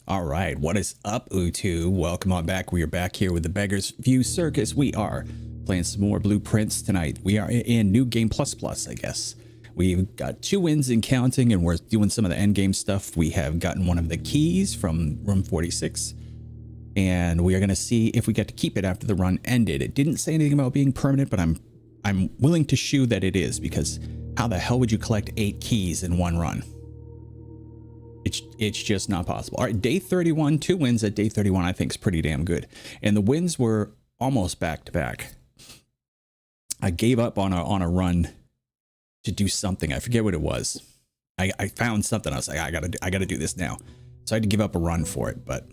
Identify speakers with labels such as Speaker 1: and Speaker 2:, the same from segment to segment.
Speaker 1: All right, what is up, Utu? Welcome on back. We are back here with the Beggars View Circus. We are playing some more blueprints tonight. We are in New Game Plus Plus, I guess. We've got 2 wins in counting, and we're doing some of the end game stuff. We have gotten one of the keys from room 46, and we are going to see if we get to keep it after the run ended. It didn't say anything about being permanent, but I'm willing to shoe that it is, because how the hell would you collect 8 keys in one run? It's just not possible. All right, day 31, 2 wins at day 31, I think is pretty damn good. And the wins were almost back to back. I gave up on a run to do something. I forget what it was. I found something. I was like, I gotta do this now. So I had to give up a run for it, but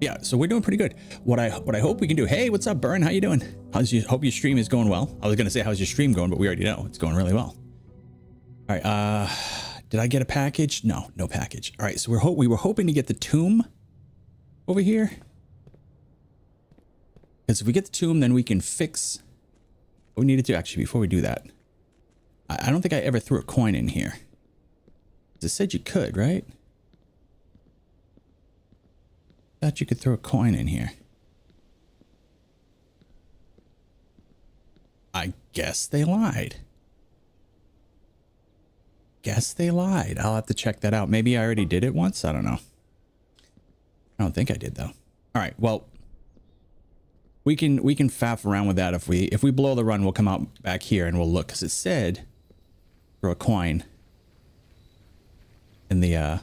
Speaker 1: yeah, so we're doing pretty good. What I hope we can do. Hey, what's up, Burn? How you doing? Hope your stream is going well. I was gonna say how's your stream going, but we already know it's going really well. All right, did I get a package? No package. All right, so we were hoping to get the tomb over here. Because if we get the tomb, then we can fix what we needed to. Actually, before we do that, I don't think I ever threw a coin in here. It said you could, right? Thought you could throw a coin in here. I guess they lied. I'll have to check that out. Maybe I already did it once. I don't know. I don't think I did though. All right. Well, we can faff around with that. If we blow the run, we'll come out back here and we'll look, because it said throw a coin in the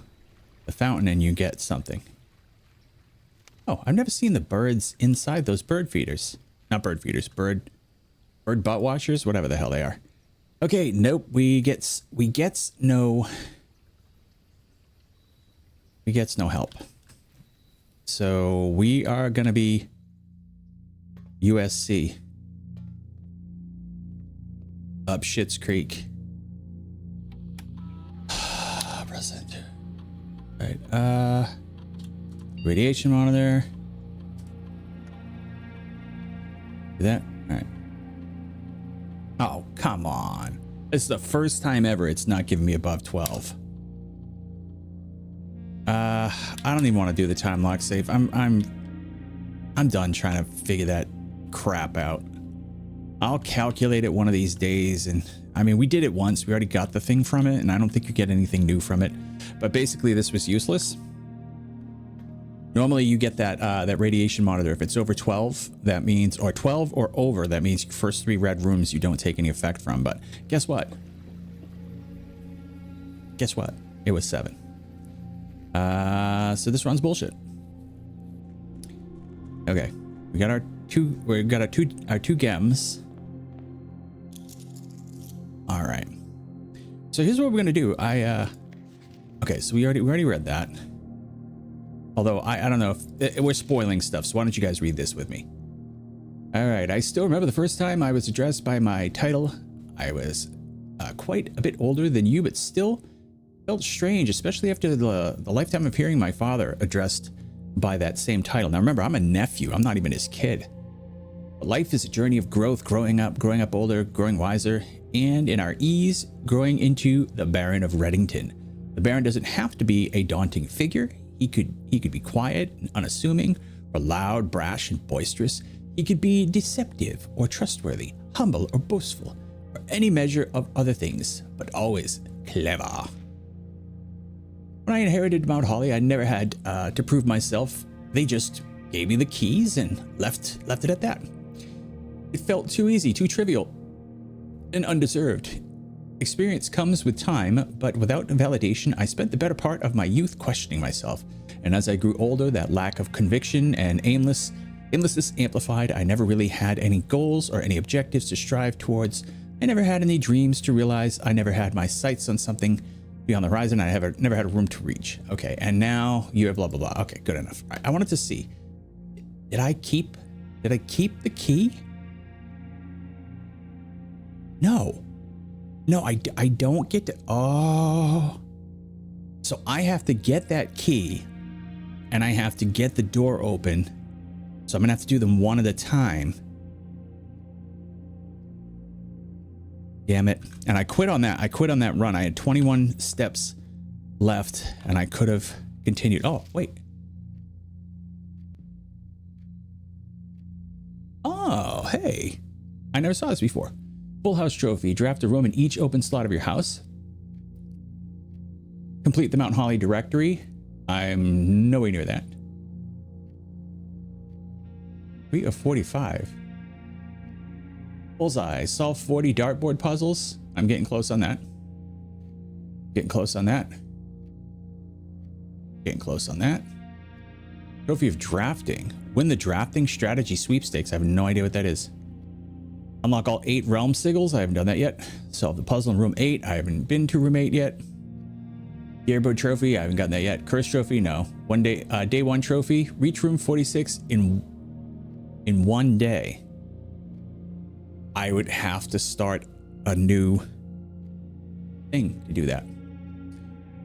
Speaker 1: fountain and you get something. Oh, I've never seen the birds inside those bird feeders. Not bird feeders, bird butt washers, whatever the hell they are. Okay, nope, we gets no help. So we are gonna be USC up Schitt's Creek. Press enter. All right, radiation monitor. Do that. All right. Oh, come on. This is the first time ever it's not giving me above 12. I don't even want to do the time lock save. I'm done trying to figure that crap out. I'll calculate it one of these days, and I mean, we did it once. We already got the thing from it, and I don't think you get anything new from it. But basically this was useless. Normally you get that radiation monitor. If it's over 12, that means, or 12 or over, that means your first 3 red rooms you don't take any effect from. But guess what? It was 7. So this run's bullshit. Okay, we got our two gems. All right. So here's what we're gonna do. Okay, so we already read that. Although I don't know if we're spoiling stuff, so why don't you guys read this with me? All right, I still remember the first time I was addressed by my title. I was quite a bit older than you, but still felt strange, especially after the lifetime of hearing my father addressed by that same title. Now remember, I'm a nephew. I'm not even his kid. But life is a journey of growth, growing up older, growing wiser, and in our ease, growing into the Baron of Reddington. The Baron doesn't have to be a daunting figure. He could be quiet and unassuming, or loud, brash, and boisterous. He could be deceptive or trustworthy, humble or boastful, or any measure of other things, but always clever. When I inherited Mount Holly, I never had to prove myself. They just gave me the keys and left it at that. It felt too easy, too trivial, and undeserved. Experience comes with time, but without validation, I spent the better part of my youth questioning myself. And as I grew older, that lack of conviction and aimlessness amplified. I never really had any goals or any objectives to strive towards. I never had any dreams to realize. I never had my sights on something beyond the horizon. I never had a room to reach. Okay, and now you have blah, blah, blah. Okay, good enough. All right, I wanted to see, did I keep the key? No, I don't get to. Oh, so I have to get that key and I have to get the door open. So I'm gonna have to do them one at a time. Damn it. And I quit on that. I quit on that run. I had 21 steps left and I could have continued. Oh, wait. Oh, hey. I never saw this before. Full house trophy. Draft a room in each open slot of your house. Complete the Mount Holly directory. I'm nowhere near that. 3 of 45. Bullseye. Solve 40 dartboard puzzles. I'm getting close on that. Getting close on that. Getting close on that. Trophy of drafting. Win the drafting strategy sweepstakes. I have no idea what that is. Unlock all 8 realm sigils. I haven't done that yet. Solve the puzzle in room 8. I haven't been to room 8 yet. Gearbird trophy. I haven't gotten that yet. Curse trophy. No. Day 1 trophy. Reach room 46 in 1 day. I would have to start a new thing to do that.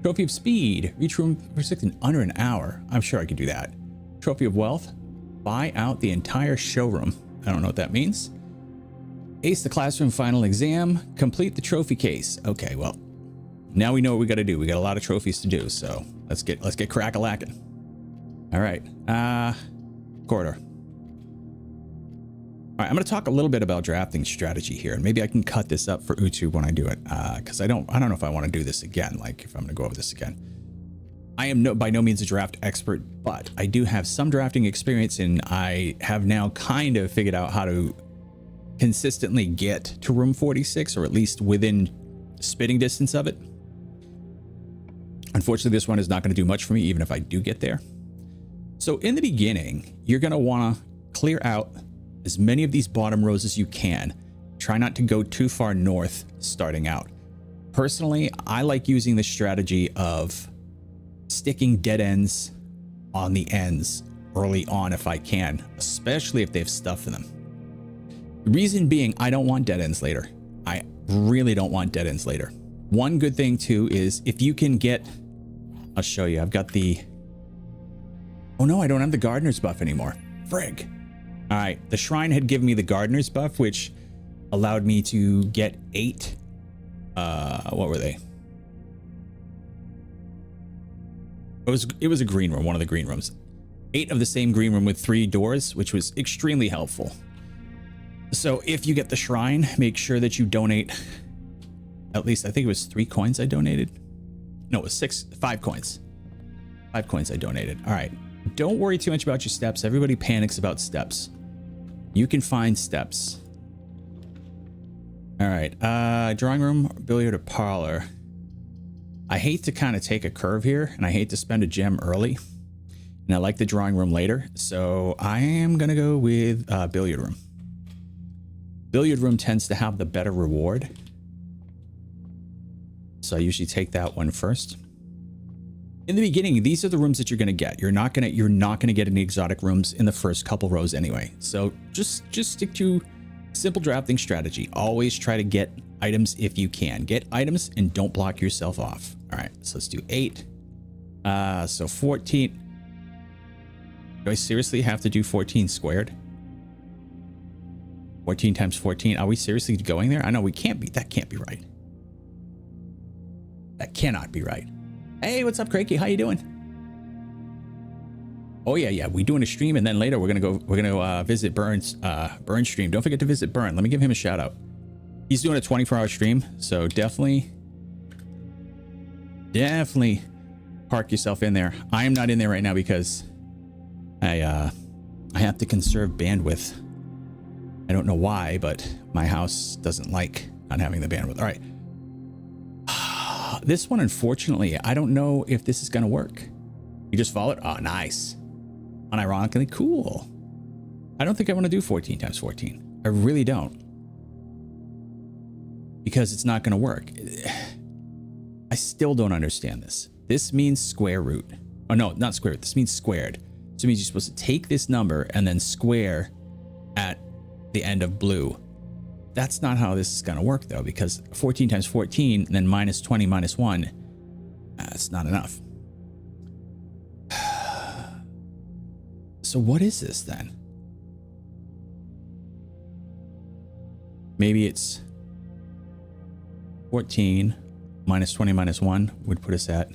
Speaker 1: Trophy of speed. Reach room 46 in under an hour. I'm sure I could do that. Trophy of wealth. Buy out the entire showroom. I don't know what that means. Ace the classroom final exam. Complete the trophy case. Okay, well, now we know what we got to do. We got a lot of trophies to do, so let's get crack-a-lacking. All right. Corridor. All right, I'm going to talk a little bit about drafting strategy here, and maybe I can cut this up for YouTube when I do it, because I don't know if I want to do this again, like if I'm going to go over this again. I am by no means a draft expert, but I do have some drafting experience, and I have now kind of figured out how to consistently get to room 46, or at least within spitting distance of it. Unfortunately, this one is not going to do much for me, even if I do get there. So in the beginning, you're going to want to clear out as many of these bottom rows as you can. Try not to go too far north starting out. Personally, I like using the strategy of sticking dead ends on the ends early on if I can, especially if they have stuff in them. The reason being, I don't want dead ends later. I really don't want dead ends later. One good thing too is if you can get, I'll show you, I've got the, oh no, I don't have the gardener's buff anymore. Frig. All right, the shrine had given me the gardener's buff, which allowed me to get 8. What were they? It was a green room, one of the green rooms. 8 of the same green room with 3 doors, which was extremely helpful. So if you get the shrine, make sure that you donate at least, I think it was 3 coins I donated. No, it was 5 coins. 5 coins I donated. All right. Don't worry too much about your steps. Everybody panics about steps. You can find steps. All right. Drawing room, billiard, or parlor. I hate to kind of take a curve here, and I hate to spend a gem early. And I like the drawing room later. So I am going to go with billiard room. Billiard room tends to have the better reward. So I usually take that one first. In the beginning, these are the rooms that you're going to get. You're not going to get any exotic rooms in the first couple rows anyway. So just stick to simple drafting strategy. Always try to get items if you can. Get items and don't block yourself off. All right, so let's do 8. So 14. Do I seriously have to do 14 squared? 14 times 14. Are we seriously going there? I know we can't be. That can't be right. That cannot be right. Hey, what's up, Crakey? How you doing? Oh yeah. We doing a stream, and then later we're gonna visit Burn's stream. Don't forget to visit Burn. Let me give him a shout out. He's doing a 24-hour stream, so definitely park yourself in there. I am not in there right now because I have to conserve bandwidth. I don't know why, but my house doesn't like not having the bandwidth. All right. This one, unfortunately, I don't know if this is going to work. You just follow it? Oh, nice. Unironically, cool. I don't think I want to do 14 times 14. I really don't. Because it's not going to work. I still don't understand this. This means square root. Oh, no, not square root. This means squared. So it means you're supposed to take this number and then square at the end of blue. That's not how this is going to work, though, because 14 times 14 and then minus 20 minus 1, that's not enough. So what is this then? Maybe it's 14 minus 20 minus 1 would put us at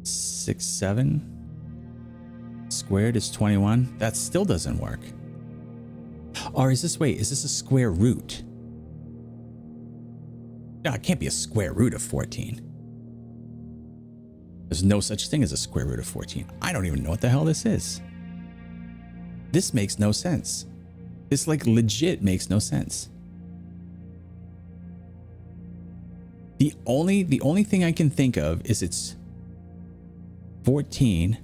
Speaker 1: 6, 7. Squared is 21. That still doesn't work. Or is this, wait, is this a square root? No, it can't be a square root of 14. There's no such thing as a square root of 14. I don't even know what the hell this is. This makes no sense. This like legit makes no sense. The only thing I can think of is it's 14.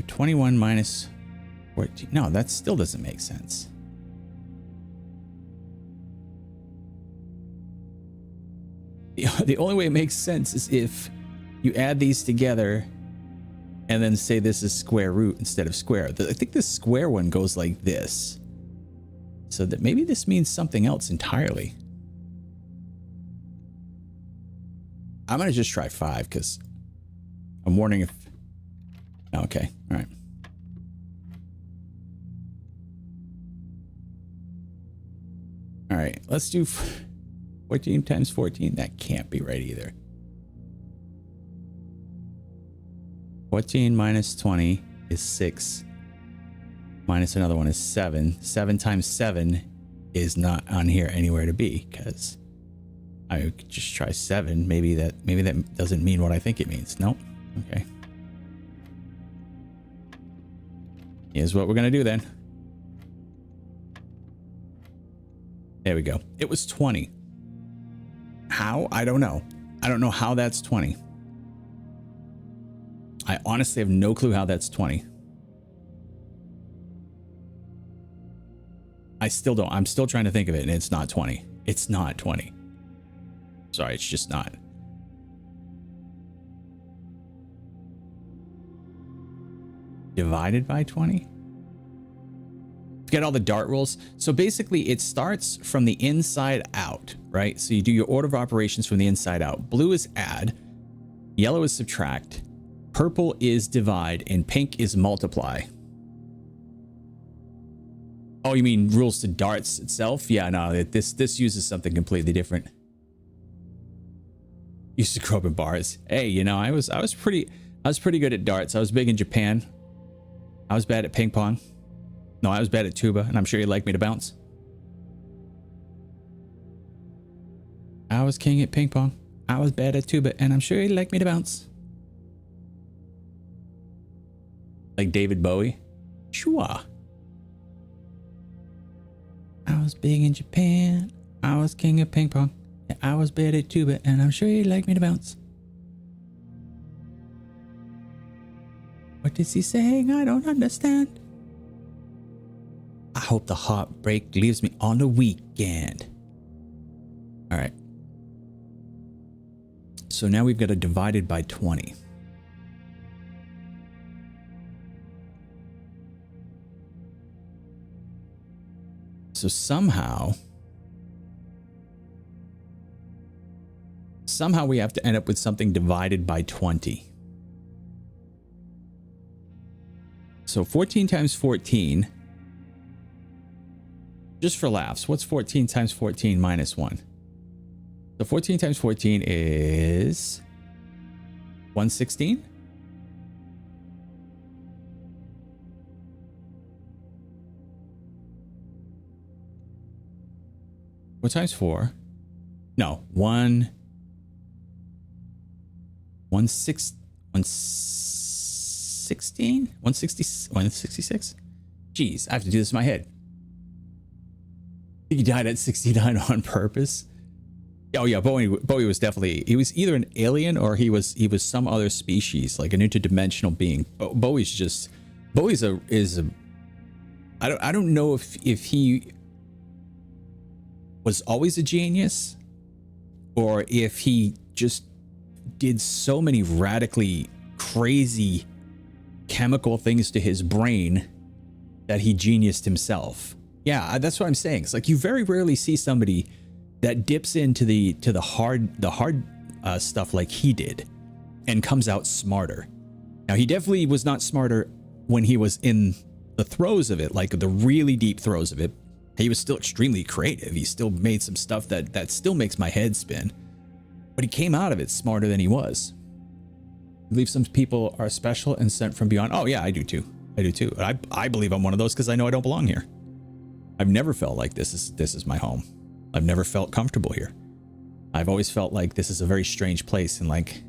Speaker 1: 21 minus 14. No, that still doesn't make sense. The only way it makes sense is if you add these together and then say this is square root instead of square. I think this square one goes like this. So that maybe this means something else entirely. I'm going to just try 5 because I'm wondering if... Okay, all right. All right, let's do 14 times 14. That can't be right either. 14 minus 20 is 6. Minus another one is 7. 7 times 7 is not on here anywhere to be because I could just try 7. Maybe that doesn't mean what I think it means. Nope. Okay. Here's what we're going to do then. There we go. It was 20. How? I don't know. I don't know how that's 20. I honestly have no clue how that's 20. I still don't. I'm still trying to think of it and it's not 20. It's not 20. Sorry, it's just not. Divided by 20? Get all the dart rules. So basically it starts from the inside out, right? So you do your order of operations from the inside out. Blue is add, yellow is subtract, purple is divide, and pink is multiply. Oh, you mean rules to darts itself? Yeah, no, this uses something completely different. Used to grow up in bars. Hey, you know, I was pretty good at darts. I was big in Japan. I was bad at ping pong. No, I was bad at tuba, and I'm sure you'd like me to bounce. I was king at ping pong. I was bad at tuba, and I'm sure you'd like me to bounce. Like David Bowie. Sure. I was big in Japan. I was king at ping pong. And I was bad at tuba, and I'm sure you'd like me to bounce. What is he saying? I don't understand. I hope the heartbreak leaves me on the weekend. All right. So now we've got a divided by 20. So somehow we have to end up with something divided by 20. So 14 times 14. Just for laughs, what's 14 times 14 minus 1? So 14 times 14 is 116? What times 4? No, 166? Jeez, I have to do this in my head. He died at 69 on purpose. Oh yeah, Bowie was definitely, he was either an alien or he was some other species, like an interdimensional being. Bowie's a I don't know if he was always a genius or if he just did so many radically crazy chemical things to his brain that he geniused himself. Yeah, that's what I'm saying. It's like you very rarely see somebody that dips into the hard stuff like he did and comes out smarter. Now, he definitely was not smarter when he was in the throes of it, like the really deep throes of it, He was still extremely creative. He still made some stuff that still makes my head spin. But he came out of it smarter than he was. I believe some people are special and sent from beyond. Oh yeah, I do too. I do too. I believe I'm one of those because I know I don't belong here. I've never felt like this is my home. I've never felt comfortable here. I've always felt like this is a very strange place, and like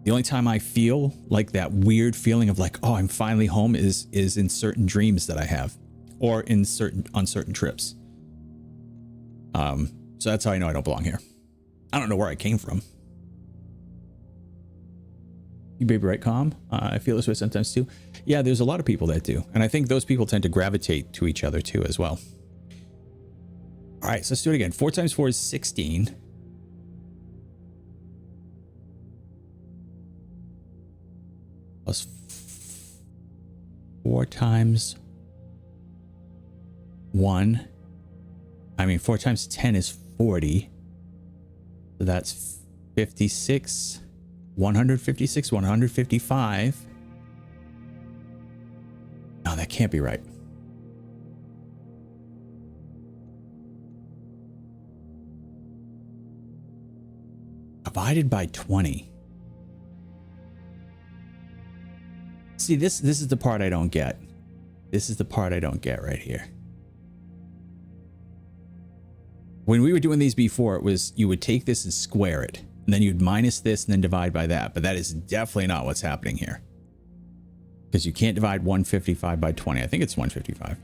Speaker 1: the only time I feel like that weird feeling of like, oh, I'm finally home is in certain dreams that I have, or on certain trips. So that's how I know I don't belong here. I don't know where I came from. You baby right calm. I feel this way sometimes too. Yeah, there's a lot of people that do, and I think those people tend to gravitate to each other too as well. All right, so let's do it again. 4 times 4 is 16. Plus 4 times 1. I mean, 4 times 10 is 40. So that's 56. 156, 155. No, that can't be right. Divided by 20. See, this is the part I don't get. This is the part I don't get right here. When we were doing these before, it was you would take this and square it, and then you'd minus this and then divide by that. But that is definitely not what's happening here. Because you can't divide 155 by 20. I think it's 155.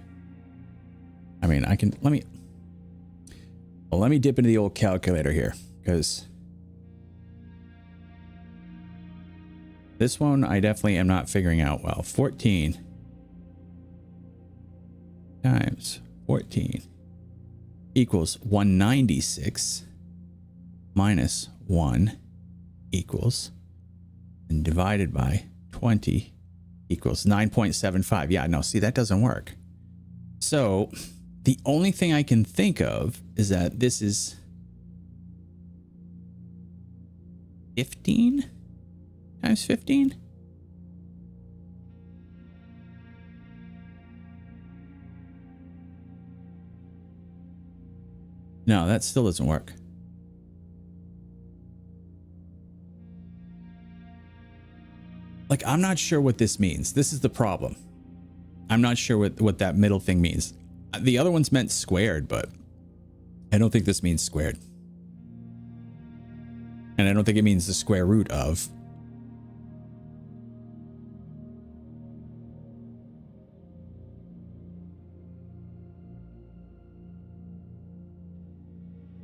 Speaker 1: I mean, I can, let me dip into the old calculator here, because this one I definitely am not figuring out well. 14 times 14 equals 196 minus 1 equals, and divided by 20 equals 9.75. Yeah, no, see, that doesn't work. So the only thing I can think of is that this is 15 times 15. No, that still doesn't work. Like, I'm not sure what this means. This is the problem. I'm not sure what that middle thing means. The other one's meant squared, but I don't think this means squared. And I don't think it means the square root of.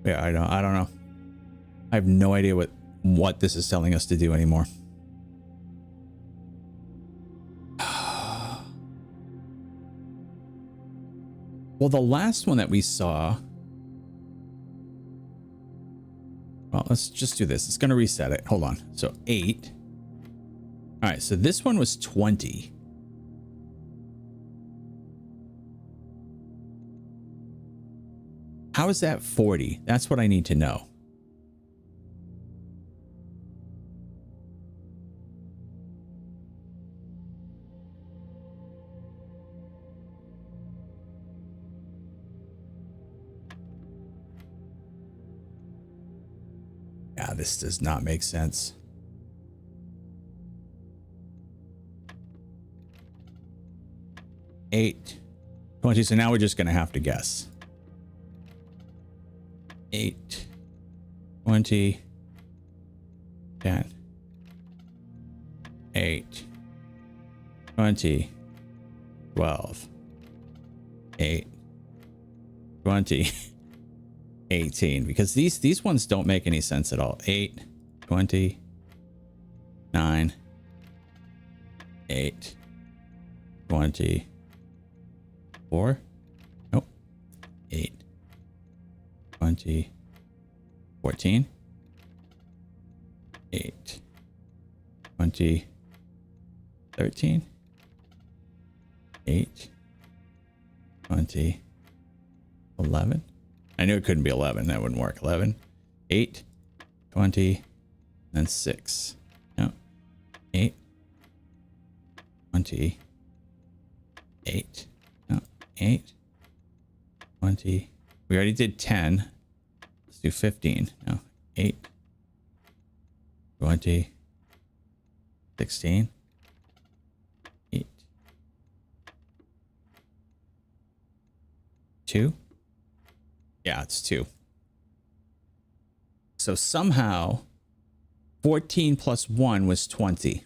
Speaker 1: Yeah, I don't know. I have no idea what this is telling us to do anymore. Well, the last one that we saw. Well, let's just do this. It's going to reset it. Hold on. So 8. All right. So this one was 20. How is that 40? That's what I need to know. Yeah, this does not make sense. Eight, 20. So now we're just going to have to guess. 8, 20, 10, 8, 20, 12, 8, 20, 18, because these ones don't make any sense at all. 8, 20, 9, 8, 20, 4, nope, 8, 20, 14, 8, 20, 13, 8, 20, 11. I knew it couldn't be 11. That wouldn't work. 11, 8, 20, and 6. No, 8, 20, 8, no, 8, 20. We already did 10. Let's do 15. No, 8. 20. 16. 8. 2. Yeah, it's 2. So somehow 14 plus 1 was 20.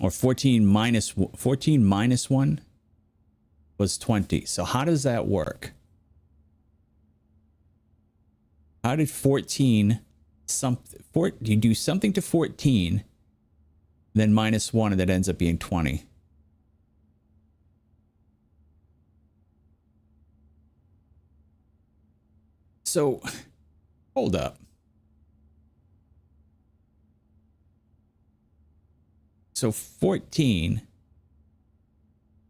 Speaker 1: Or 14 minus 1 was 20. So how does that work? How did 14 you do something to 14, then minus 1, and that ends up being 20? So, hold up. So 14.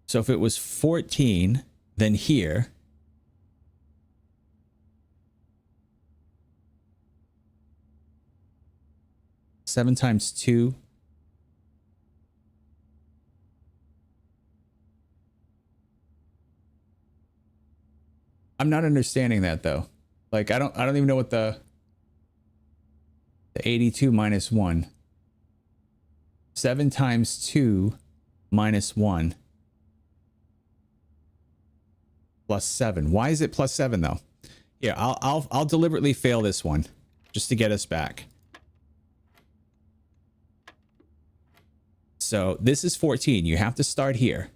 Speaker 1: So if it was 14, then here. Seven times 2. I'm not understanding that though. Like I don't even know what the 82 minus 1. 7 times 2 minus 1 plus 7. Why is it plus 7 though? Yeah, I'll deliberately fail this one just to get us back. So this is 14. You have to start here.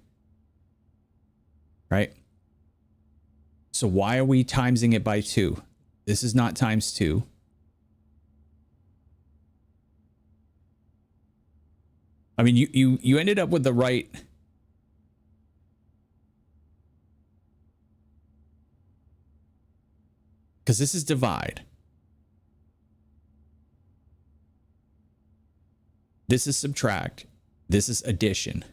Speaker 1: Right? So why are we timesing it by 2? This is not times 2. I mean, you ended up with the right. Because this is divide. This is subtract. This is addition.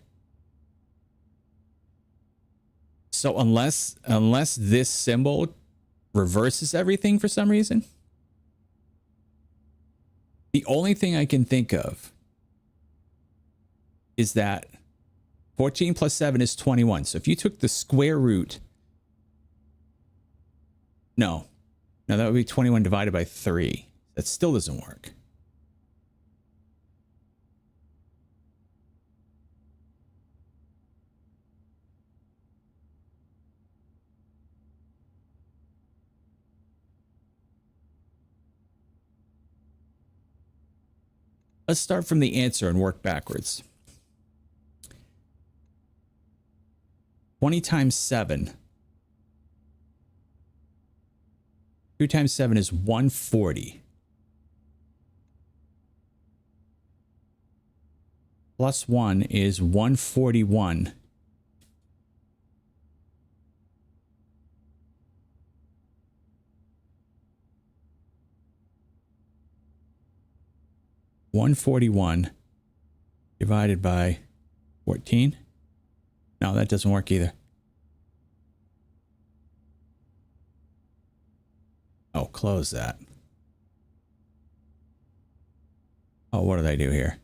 Speaker 1: So unless this symbol reverses everything for some reason, the only thing I can think of is that 14 plus 7 is 21. So if you took the square root, no, that would be 21 divided by 3. That still doesn't work. Let's start from the answer and work backwards. 20 times 7. 2 times 7 is 140. Plus 1 is 141. $141 divided by 14. No, that doesn't work either. Oh, close that. Oh, what did I do here?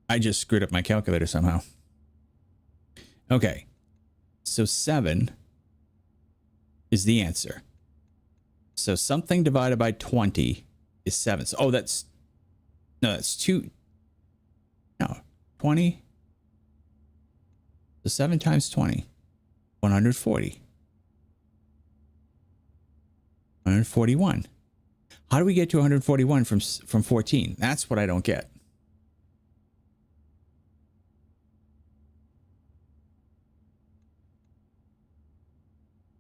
Speaker 1: I just screwed up my calculator somehow. Okay. So 7 is the answer. So something divided by 20 is 7. So, oh, that's 2. No, 20. So 7 times 20, 140. 141. How do we get to 141 from 14? That's what I don't get.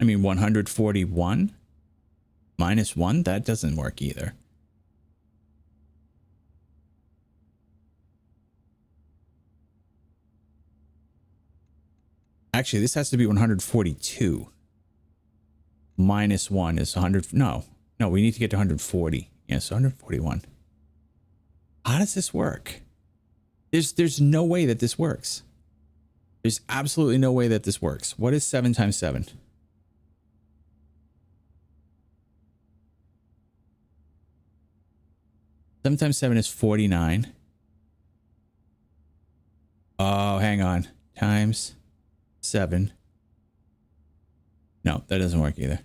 Speaker 1: I mean, 141 minus 1, that doesn't work either. Actually, this has to be 142. Minus 1 is 100. No, we need to get to 140. Yes, 141. How does this work? There's no way that this works. There's absolutely no way that this works. What is 7 times 7? 7 times 7 is 49. Oh, hang on. Times 7. No, that doesn't work either.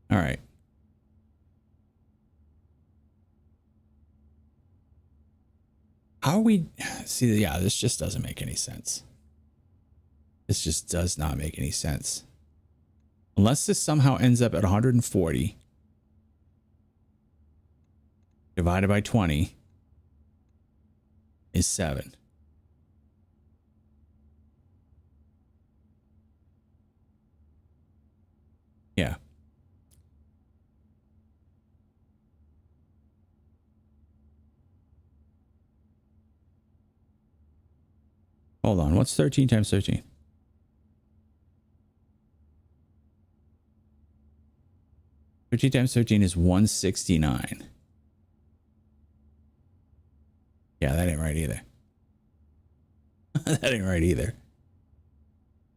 Speaker 1: All right. How are we? See, yeah, this just doesn't make any sense. This just does not make any sense. Unless this somehow ends up at 140 divided by 20 is 7. Yeah. Hold on. What's 13 times 13? 13 times 13 is 169. Yeah, that ain't right either. That ain't right either.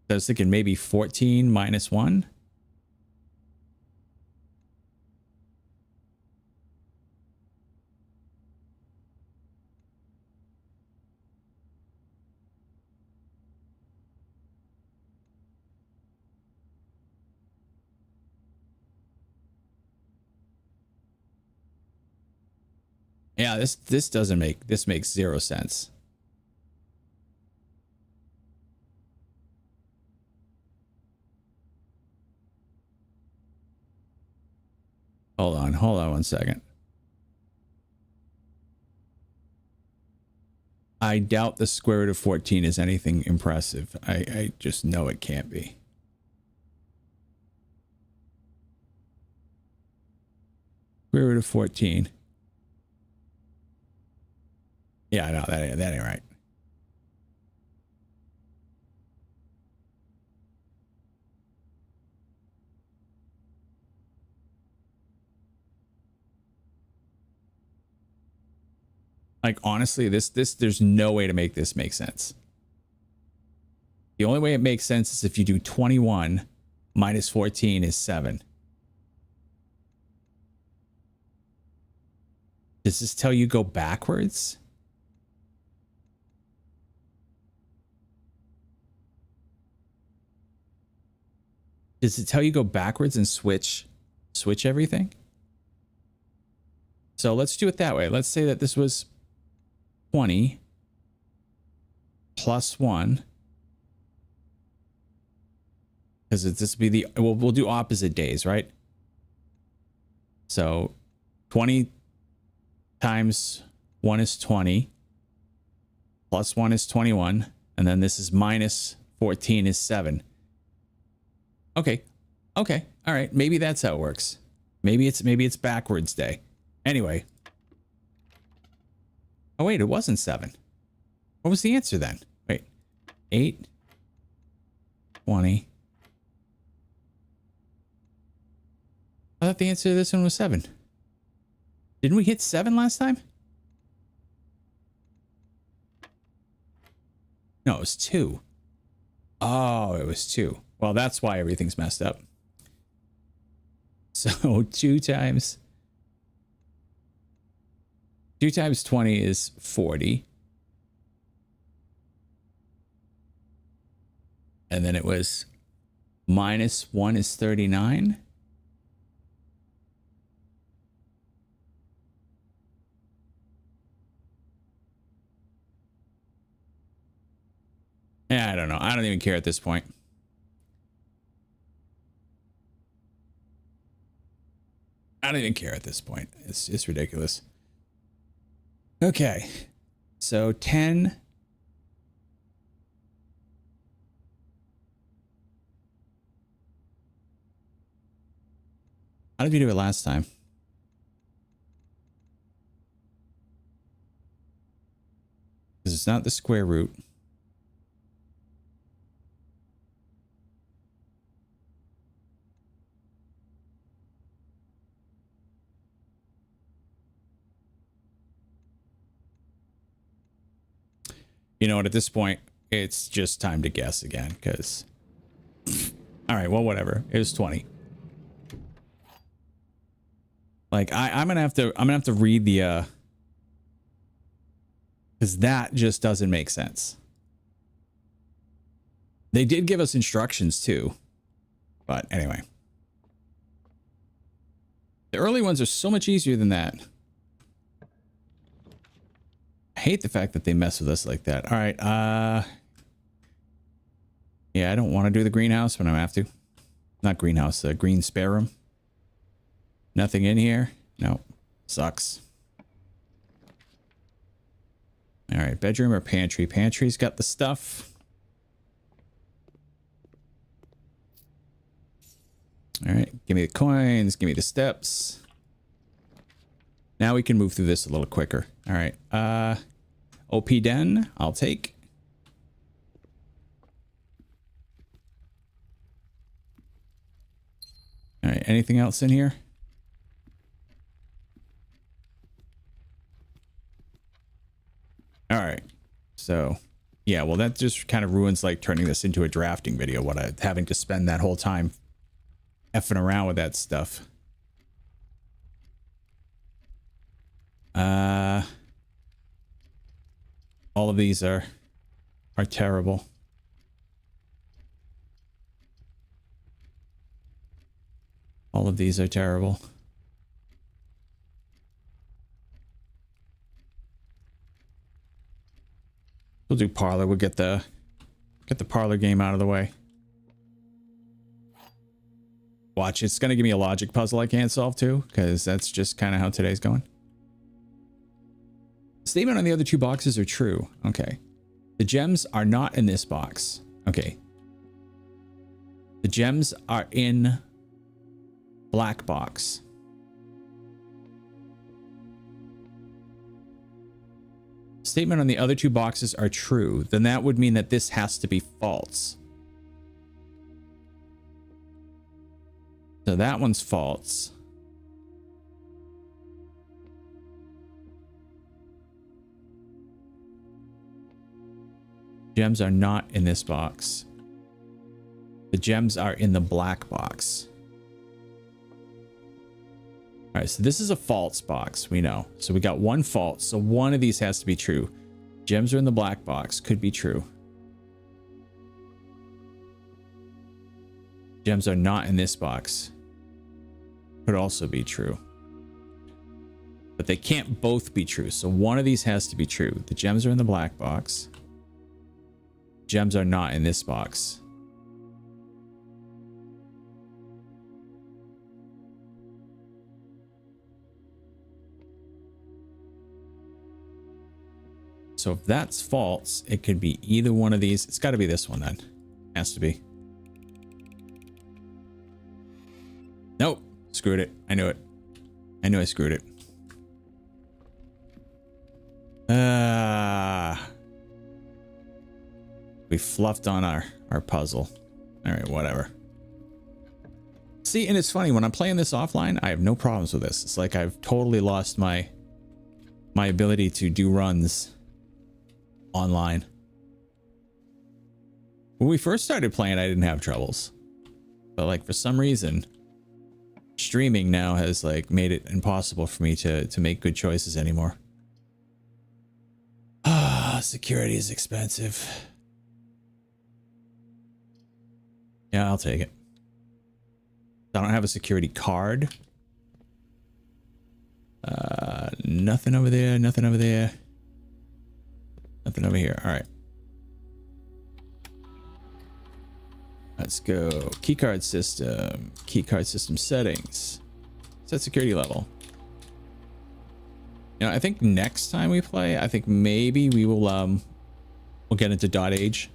Speaker 1: I was thinking maybe 14 minus 1. Yeah, this doesn't make, this makes zero sense. Hold on 1 second. I doubt the square root of 14 is anything impressive. I just know it can't be. Square root of 14. Yeah, no, that ain't right. Like, honestly, this there's no way to make this make sense. The only way it makes sense is if you do 21 minus 14 is 7. Does this tell you go backwards? Does it tell you go backwards and switch everything? So let's do it that way. Let's say that this was 20 plus 1. Because this would be the, we'll do opposite days, right? So 20 times 1 is 20. Plus 1 is 21. And then this is minus 14 is 7. Okay. Okay. All right. Maybe that's how it works. Maybe it's backwards day. Anyway. Oh, wait, it wasn't 7. What was the answer then? Wait. 8, 20. I thought the answer to this one was 7. Didn't we hit 7 last time? No, it was 2. Oh, it was 2. Well, that's why everything's messed up. So 2 times 20 is 40. And then it was minus 1 is 39. Yeah, I don't know. I don't even care at this point. I don't even care at this point. It's ridiculous. Okay. So 10. How did we do it last time? Because it's not the square root. You know what? At this point, it's just time to guess again, because... All right, well, whatever. It was 20. Like, I'm gonna have to read the, because that just doesn't make sense. They did give us instructions too, but anyway. The early ones are so much easier than that. I hate the fact that they mess with us like that. All right, yeah, I don't want to do the greenhouse, but I have to. Not greenhouse, the green spare room. Nothing in here. No, sucks. All right, bedroom or pantry? Pantry's got the stuff. All right, give me the coins, give me the steps. Now we can move through this a little quicker. All right, OP den, I'll take. All right, anything else in here? All right, so yeah, well, that just kind of ruins like turning this into a drafting video, what I having to spend that whole time effing around with that stuff. All of these are terrible. All of these are terrible. We'll do parlor. We'll get the parlor game out of the way. Watch, it's gonna give me a logic puzzle I can't solve too, because that's just kind of how today's going. Statement on the other two boxes are true. Okay. The gems are not in this box. Okay. The gems are in black box. Statement on the other two boxes are true. Then that would mean that this has to be false. So that one's false. Gems are not in this box. The gems are in the black box. All right, so this is a false box, we know. So we got one false, so one of these has to be true. Gems are in the black box, could be true. Gems are not in this box. Could also be true. But they can't both be true, so one of these has to be true. The gems are in the black box. Gems are not in this box. So if that's false, it could be either one of these. It's got to be this one then. Has to be. Nope. Screwed it. I knew it. I knew I screwed it. We fluffed on our puzzle. All right, whatever. See, and it's funny, when I'm playing this offline, I have no problems with this. It's like I've totally lost my ability to do runs online. When we first started playing, I didn't have troubles. But like for some reason, streaming now has like made it impossible for me to make good choices anymore. Ah, security is expensive. Yeah, I'll take it. I don't have a security card. Nothing over there, nothing over there. Nothing over here. All right. Let's go. Keycard system. Keycard system settings. Set security level. You know, I think next time we play, I think maybe we will we'll get into dot age.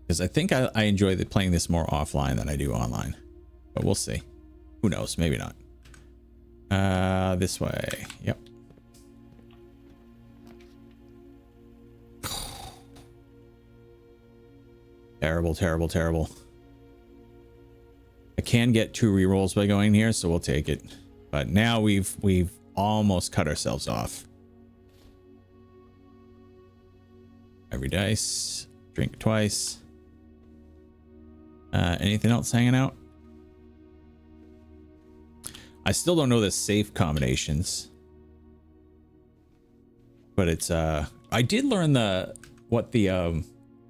Speaker 1: Because I think I enjoy playing this more offline than I do online. But we'll see. Who knows? Maybe not. This way. Yep. Terrible, terrible, terrible. I can get 2 rerolls by going here, so we'll take it. But now we've almost cut ourselves off. Every dice. Drink twice. Anything else hanging out? I still don't know the safe combinations. But it's I did learn what the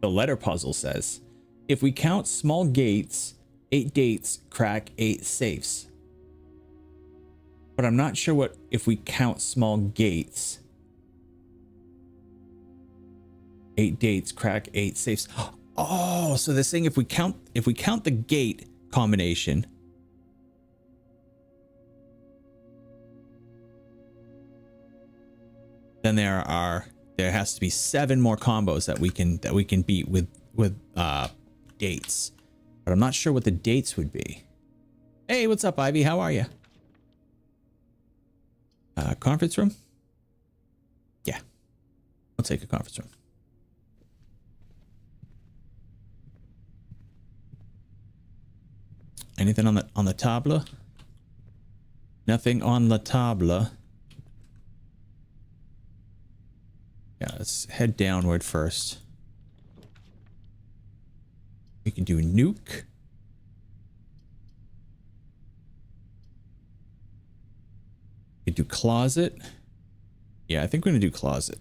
Speaker 1: letter puzzle says. If we count small gates, 8 gates crack 8 safes. But I'm not sure what if we count small gates. 8 gates crack 8 safes. Oh, so they're saying if we count the gate combination. Then there has to be 7 more combos that we can beat with dates. But I'm not sure what the dates would be. Hey, what's up, Ivy? How are you? Conference room? Yeah. I'll take a conference room. Anything on the table? Nothing on the table. Yeah, let's head downward first. We can do nuke. We can do closet. Yeah, I think we're gonna do closet.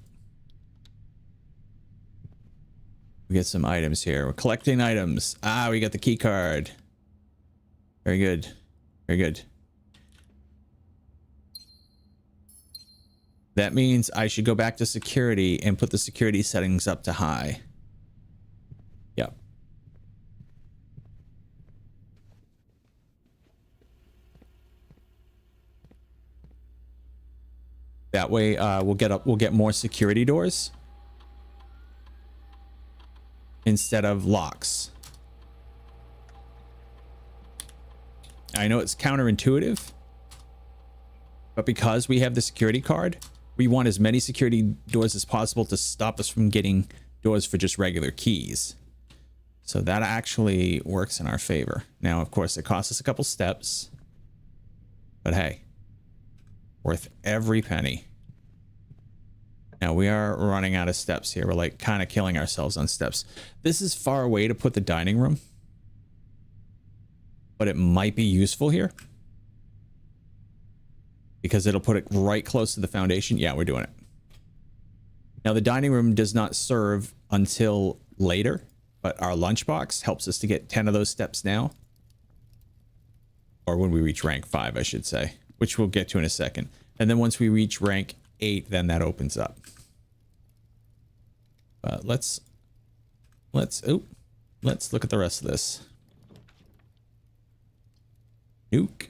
Speaker 1: We get some items here. We're collecting items. Ah, we got the key card. Very good. Very good. That means I should go back to security and put the security settings up to high. Yep. That way, we'll get more security doors instead of locks. I know it's counterintuitive, but because we have the security card, we want as many security doors as possible to stop us from getting doors for just regular keys. So that actually works in our favor. Now, of course, it costs us a couple steps, but hey, worth every penny. Now we are running out of steps here. We're like kind of killing ourselves on steps. This is far away to put the dining room, but it might be useful here because it'll put it right close to the foundation. Yeah, we're doing it. Now the dining room does not serve until later, but our lunchbox helps us to get 10 of those steps now. Or when we reach rank 5, I should say, which we'll get to in a second. And then once we reach rank 8, then that opens up. But let's look at the rest of this. Nuke.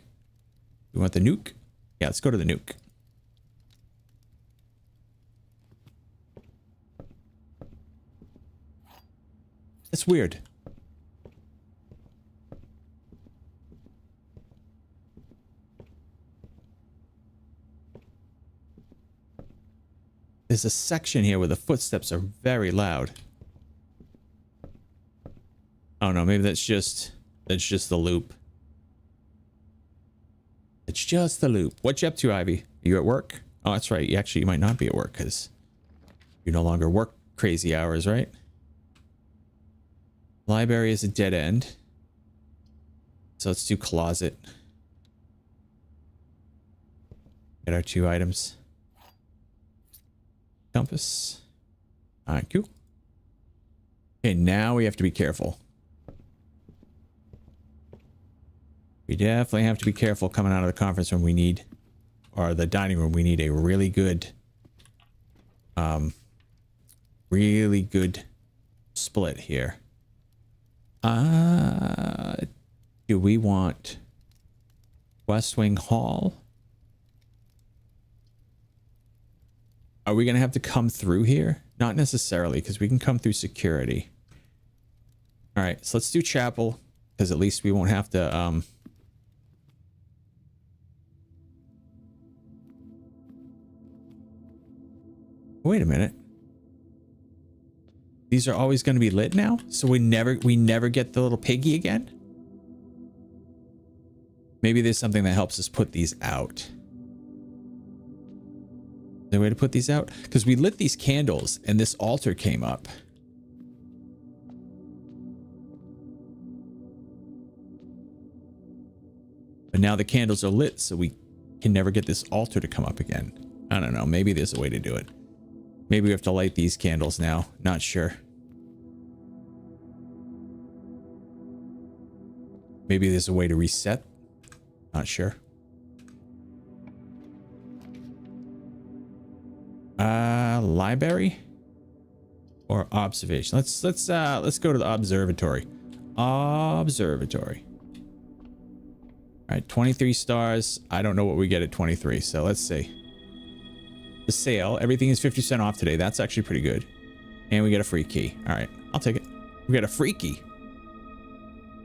Speaker 1: We want the nuke? Yeah, let's go to the nuke. It's weird. There's a section here where the footsteps are very loud. Oh no, maybe that's just the loop. It's just the loop. What you up to, Ivy? Are you at work? Oh, that's right. You might not be at work because you no longer work crazy hours, right? Library is a dead end. So let's do closet. Get our 2 items. Compass. Thank you. Okay, now we have to be careful. We definitely have to be careful coming out of the conference room. We need, or the dining room, we need a really good split here. Do we want West Wing Hall? Are we going to have to come through here? Not necessarily, because we can come through security. All right, so let's do chapel, because at least we won't have to... Wait a minute. These are always going to be lit now? So we never get the little piggy again? Maybe there's something that helps us put these out. there a way to put these out? Because we lit these candles and this altar came up. But now the candles are lit, so we can never get this altar to come up again. I don't know. Maybe there's a way to do it. Maybe we have to light these candles now. Not sure. Maybe there's a way to reset. Not sure. Library or observation. Let's go to the observatory. Observatory. All right, 23 stars. I don't know what we get at 23, so let's see. The sale. Everything is 50% off today. That's actually pretty good. And we get a free key. All right, I'll take it. We got a free key.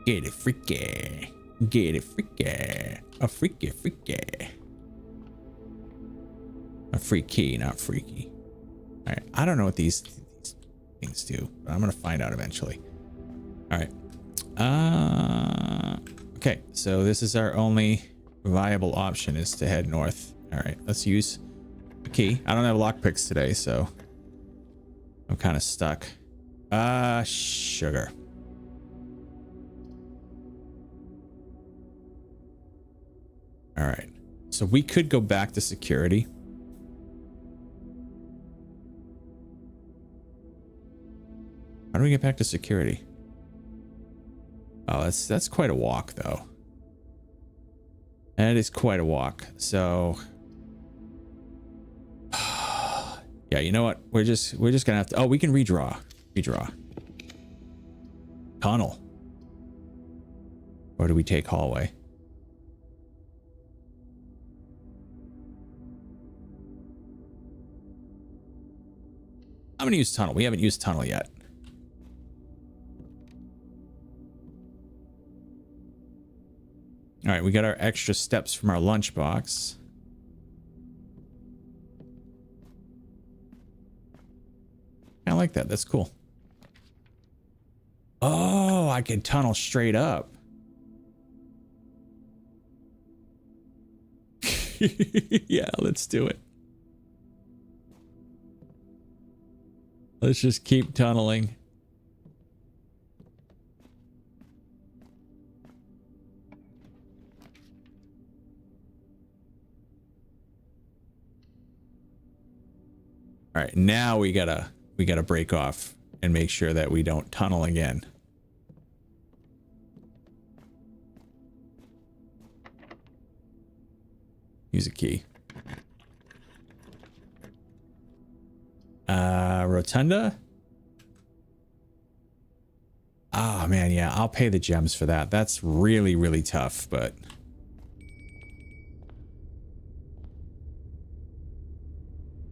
Speaker 1: Get it freaky. Get it freaky. A freaky freaky. A free key, not freaky. All right, I don't know what these things do, but I'm gonna find out eventually. All right. Okay, so this is our only viable option, is to head north. All right, let's use a key. I don't have lockpicks today, so I'm kind of stuck. Sugar. All right, so we could go back to security. How do we get back to security? Oh, that's quite a walk, though. That is quite a walk. So, yeah, you know what? We're just gonna have to. Oh, we can redraw. Redraw. Tunnel. Or do we take hallway? I'm gonna use tunnel. We haven't used tunnel yet. All right, we got our extra steps from our lunchbox. I like that. That's cool. Oh, I can tunnel straight up. Yeah, let's do it. Let's just keep tunneling. All right, now we gotta break off and make sure that we don't tunnel again. Use a key. Rotunda. Oh man, yeah, I'll pay the gems for that. That's really, really tough, but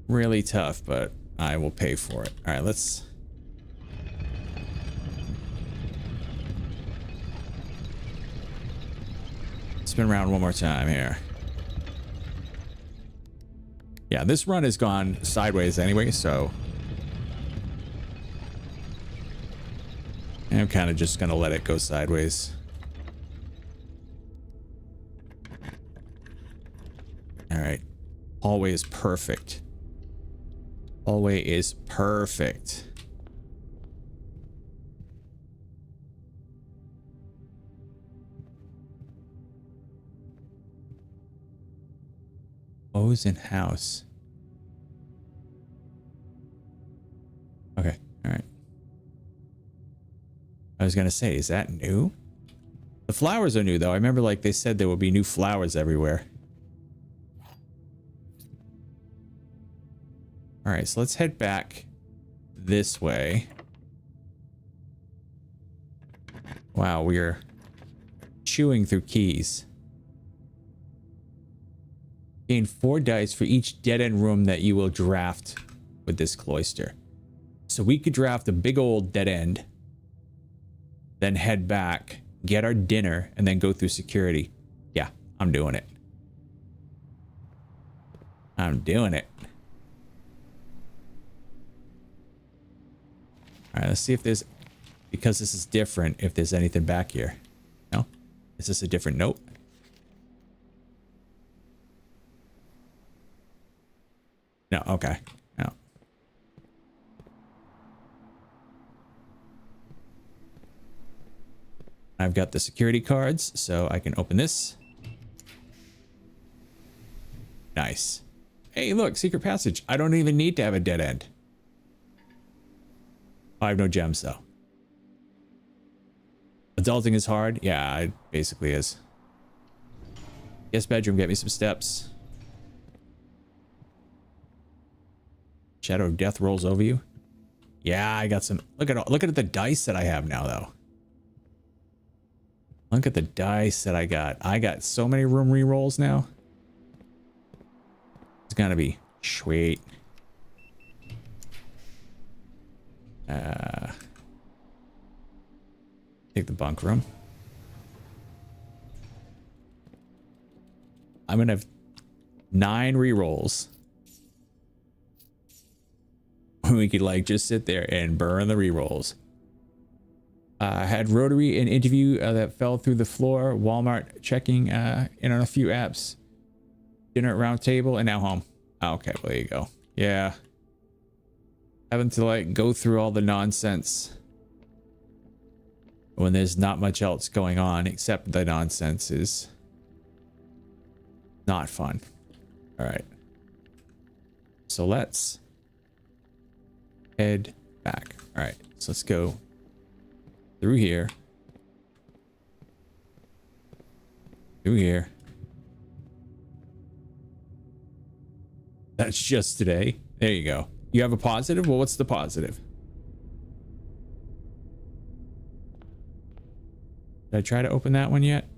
Speaker 1: really tough, but I will pay for it. All right, let's spin around one more time here. Yeah, this run has gone sideways anyway, so I'm kind of just gonna let it go sideways. All right, hallway is perfect. Hallway is perfect. O's in house. Okay, all right. I was gonna say, is that new? The flowers are new though. I remember like they said there would be new flowers everywhere. All right, so let's head back this way. Wow, we're chewing through keys. Gain 4 dice for each dead-end room that you will draft with this cloister. So we could draft a big old dead end, then head back, get our dinner, and then go through security. Yeah, I'm doing it. I'm doing it. All right, let's see if there's, because this is different, if there's anything back here. No? Is this a different note? No, okay. Yeah. I've got the security cards, so I can open this. Nice. Hey, look, secret passage. I don't even need to have a dead end. I have no gems, though. Adulting is hard. Yeah, it basically is. Guest bedroom, get me some steps. Shadow of death rolls over you. Yeah, I got some. Look at the dice that I have now, though. Look at the dice that I got. I got so many room rerolls now. It's gonna be sweet. Take the bunk room. I'm gonna have 9 rerolls. We could like just sit there and burn the rerolls. Had Rotary an interview that fell through the floor. Walmart checking in on a few apps. Dinner at round table and now home. Okay, well, there you go. Yeah. Having to like go through all the nonsense when there's not much else going on except the nonsense is not fun. All right. So let's head back. All right. So let's go through here. Through here. That's just today. There you go. You have a positive? Well, what's the positive? Did I try to open that one yet?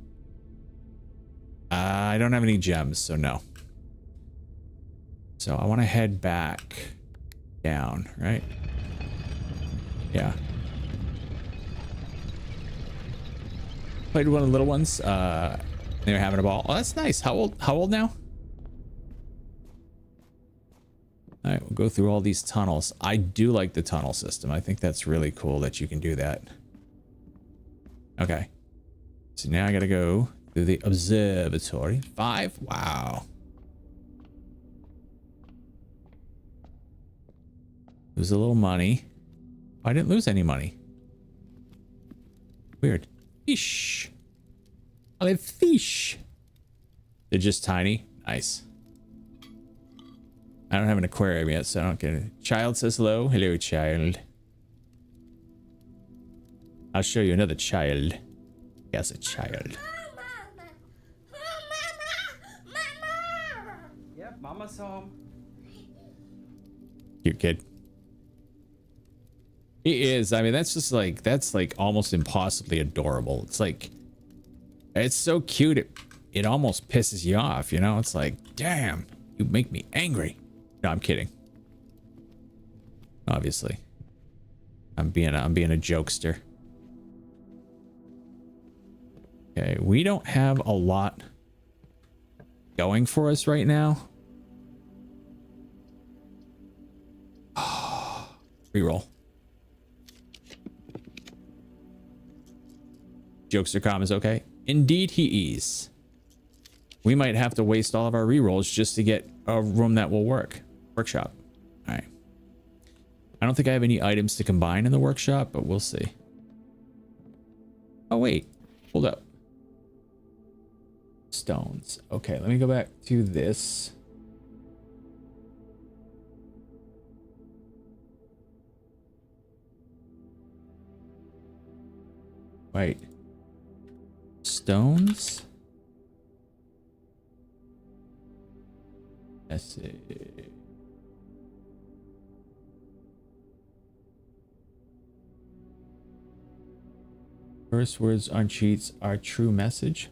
Speaker 1: I don't have any gems, so no. So I want to head back down, right? Yeah. Played one of the little ones. They were having a ball. Oh, that's nice. How old now? All right, we'll go through all these tunnels. I do like the tunnel system. I think that's really cool that you can do that. Okay. So now I gotta go through the observatory. 5? Wow. Lose a little money. Oh, I didn't lose any money. Weird. Fish. I have fish. They're just tiny. Nice. I don't have an aquarium yet, so I don't get it. Child says hello. Hello, child. I'll show you another child. Yes, a child.
Speaker 2: Yep, Mama's home.
Speaker 1: Cute kid. He is. I mean, that's just like, that's like almost impossibly adorable. It's like, it's so cute. It almost pisses you off, you know? It's like, damn, you make me angry. No, I'm kidding. Obviously. I'm being a jokester. Okay, we don't have a lot going for us right now. Reroll. Jokester com is okay. Indeed he is. We might have to waste all of our rerolls just to get a room that will work. Workshop. All right. I don't think I have any items to combine in the workshop, but we'll see. Oh, wait. Hold up. Stones. Okay, let me go back to this. Wait. Stones? Let's see. First words on cheats are true message.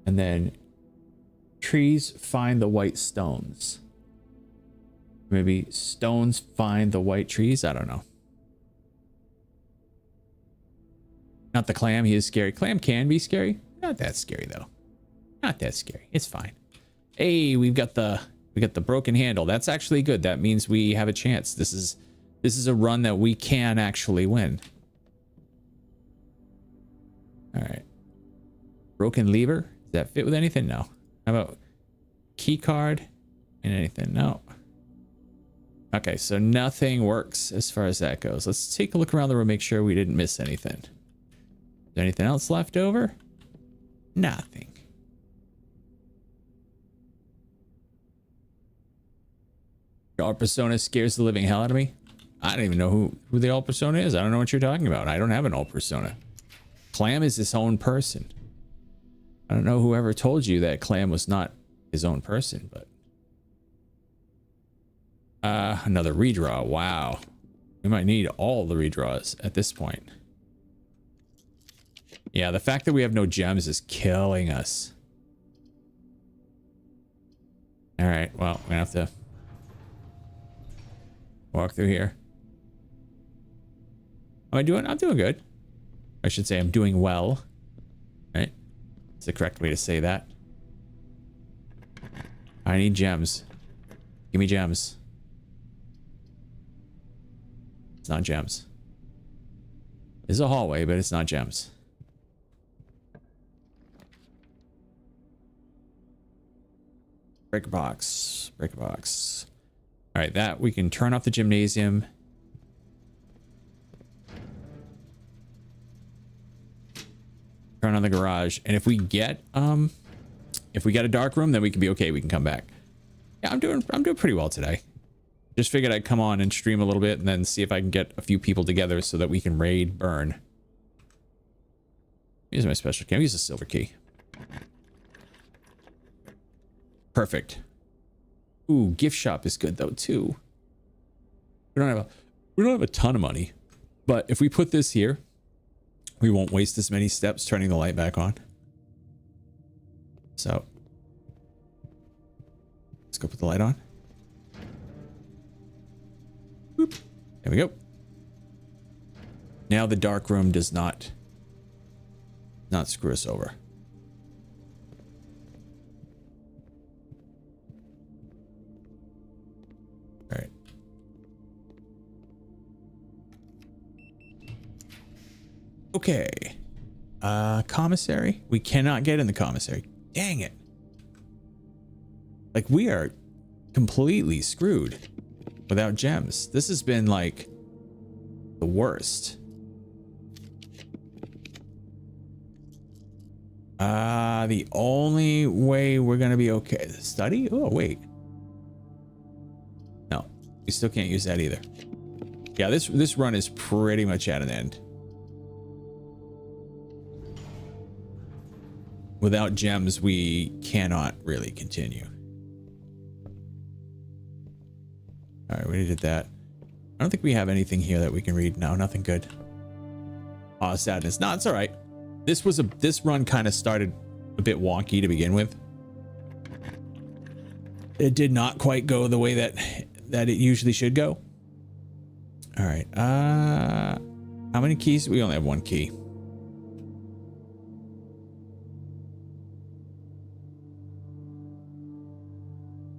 Speaker 1: And then trees find the white stones. Maybe stones find the white trees. I don't know. Not the clam. He is scary. Clam can be scary. Not that scary though. Not that scary. It's fine. Hey, we got the broken handle. That's actually good. That means we have a chance. This is a run that we can actually win. All right. Broken lever. Does that fit with anything? No. How about key card and anything? No. Okay, so nothing works as far as that goes. Let's take a look around the room, make sure we didn't miss anything. Is there anything else left over? Nothing. Your persona scares the living hell out of me. I don't even know who the alt persona is. I don't know what you're talking about. I don't have an alt persona. Clam is his own person. I don't know whoever told you that Clam was not his own person, but another redraw. Wow. We might need all the redraws at this point. Yeah, the fact that we have no gems is killing us. All right, well, we're gonna have to walk through here. Am I doing? I'm doing good. I should say I'm doing well. Right? It's the correct way to say that. I need gems. Give me gems. It's not gems. It's a hallway, but it's not gems. Break a box. Break a box. All right, that we can turn off the gymnasium. Turn on the garage, and if we get a dark room, then we can be okay. We can come back. Yeah, I'm doing pretty well today. Just figured I'd come on and stream a little bit, and then see if I can get a few people together so that we can raid burn. Use my special key. I'll use a silver key. Perfect. Ooh, gift shop is good though too. We don't have a ton of money, but if we put this here, we won't waste as many steps turning the light back on. So let's go put the light on. Boop. There we go. Now the dark room does not screw us over. All right. Okay. Commissary. We cannot get in the commissary. Dang it. Like, we are completely screwed without gems. This has been like the worst. The only way we're gonna be okay. Study? Oh, wait. No, we still can't use that either. Yeah, this run is pretty much at an end. Without gems, we cannot really continue. All right, we did that. I don't think we have anything here that we can read. No, nothing good. Oh, sadness. No, it's all right. This run kind of started a bit wonky to begin with. It did not quite go the way that it usually should go. All right. How many keys? We only have one key.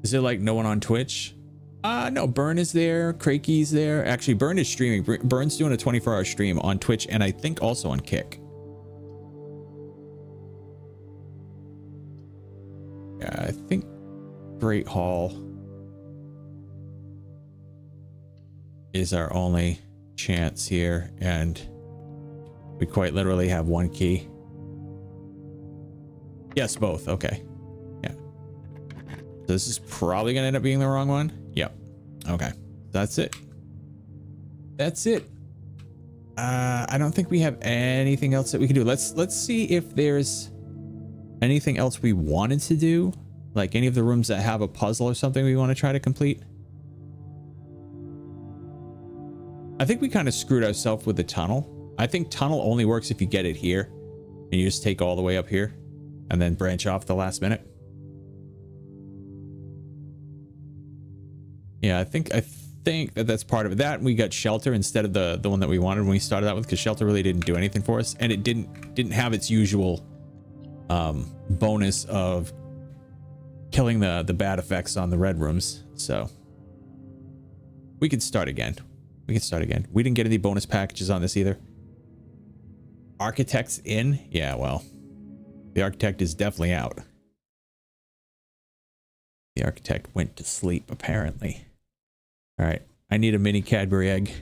Speaker 1: Is there like no one on Twitch? No, Burn is there. Crakey's there. Actually, Burn is streaming. Burn's doing a 24-hour stream on Twitch and I think also on Kick. Yeah, I think Great Hall is our only chance here, and we quite literally have one key. Yes, both. Okay. Yeah. So this is probably gonna end up being the wrong one. Yep. Okay. That's it. That's it. I don't think we have anything else that we can do. Let's see if there's anything else we wanted to do, like any of the rooms that have a puzzle or something we want to try to complete. I think we kind of screwed ourselves with the tunnel. I think tunnel only works if you get it here and you just take all the way up here and then branch off the last minute. Yeah, I think that's part of it. That we got shelter instead of the one that we wanted when we started out with, because shelter really didn't do anything for us, and it didn't have its usual bonus of killing the bad effects on the red rooms. So we can start again. We didn't get any bonus packages on this either. Architects in? Yeah, well, The architect is definitely out. The architect went to sleep, apparently. All right. I need a mini Cadbury egg.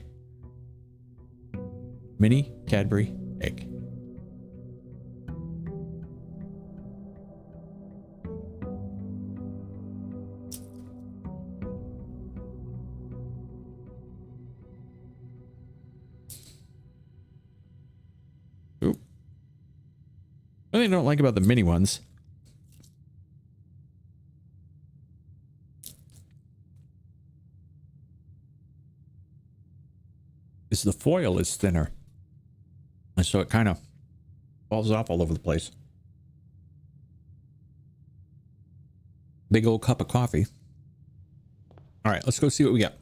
Speaker 1: Mini Cadbury egg. Oop. What I don't like about the mini ones. Is the foil is thinner. And so it kind of falls off all over the place. Big old cup of coffee. All right, let's go see what we got.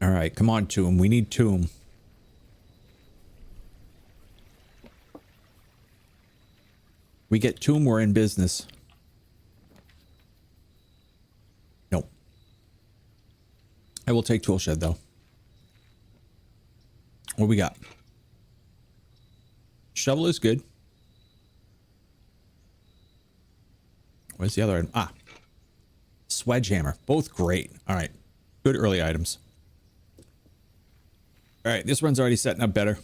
Speaker 1: All right, come on, Tomb. We need Tomb. We get Tomb, we're in business. Nope. I will take tool shed though. What we got? Shovel is good. Where's the other item? Ah. Sledgehammer. Both great. All right. Good early items. All right. This one's already setting up better.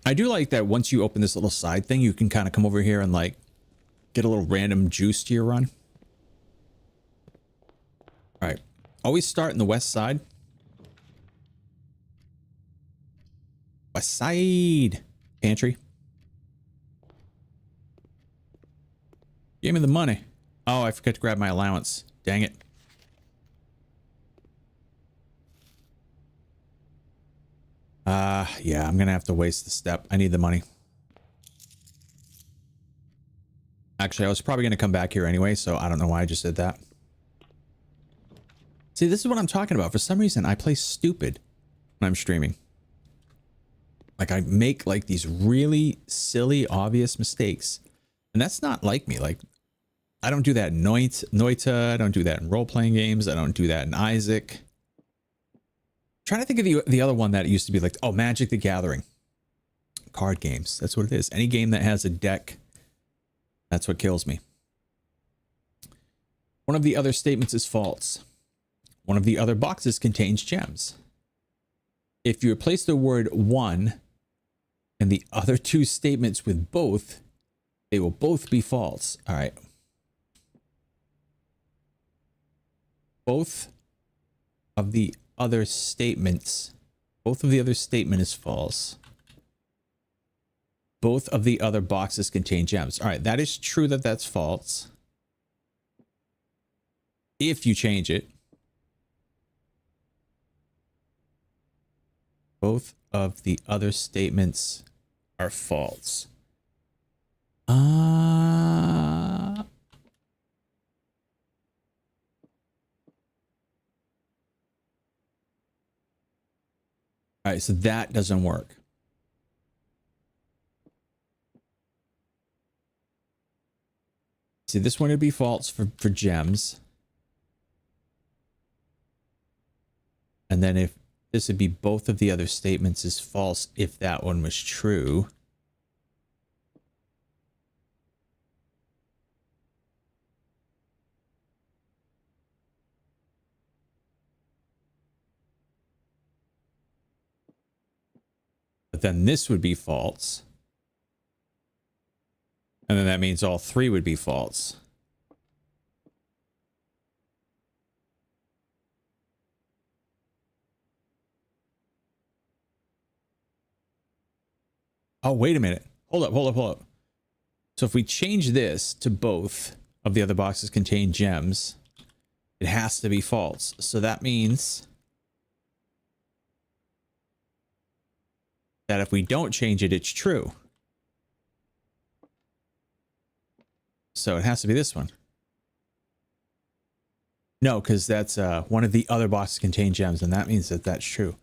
Speaker 1: I do like that once you open this little side thing, you can kind of come over here and like get a little random juice to your run. All right. Always start in the west side. West side. Pantry. Give me the money. Oh, I forgot to grab my allowance. Dang it. Yeah, I'm gonna have to waste the step. I need the money. Actually, I was probably gonna come back here anyway, so I don't know why I just did that. See, this is what I'm talking about. For some reason, I play stupid when I'm streaming. Like, I make, like, these really silly, obvious mistakes. And that's not like me. Like, I don't do that in Noita. I don't do that in role-playing games. I don't do that in Isaac. Trying to think of the other one that used to be like, oh, Magic the Gathering. Card games. That's what it is. Any game that has a deck, that's what kills me. One of the other statements is false. One of the other boxes contains gems. If you replace the word one and the other two statements with both, they will both be false. All right. Both of the other statements. Both of the other statement is false. Both of the other boxes contain gems. All right. That is true that that's false. If you change it. Both of the other statements are false. All right, so that doesn't work. See, this one would be false for gems. And then if this would be both of the other statements is false if that one was true. But then this would be false. And then that means all three would be false. Oh, wait a minute. Hold up. So if we change this to both of the other boxes contain gems, it has to be false. So that means that if we don't change it, it's true. So it has to be this one. No, because that's one of the other boxes contain gems, and that means that that's true.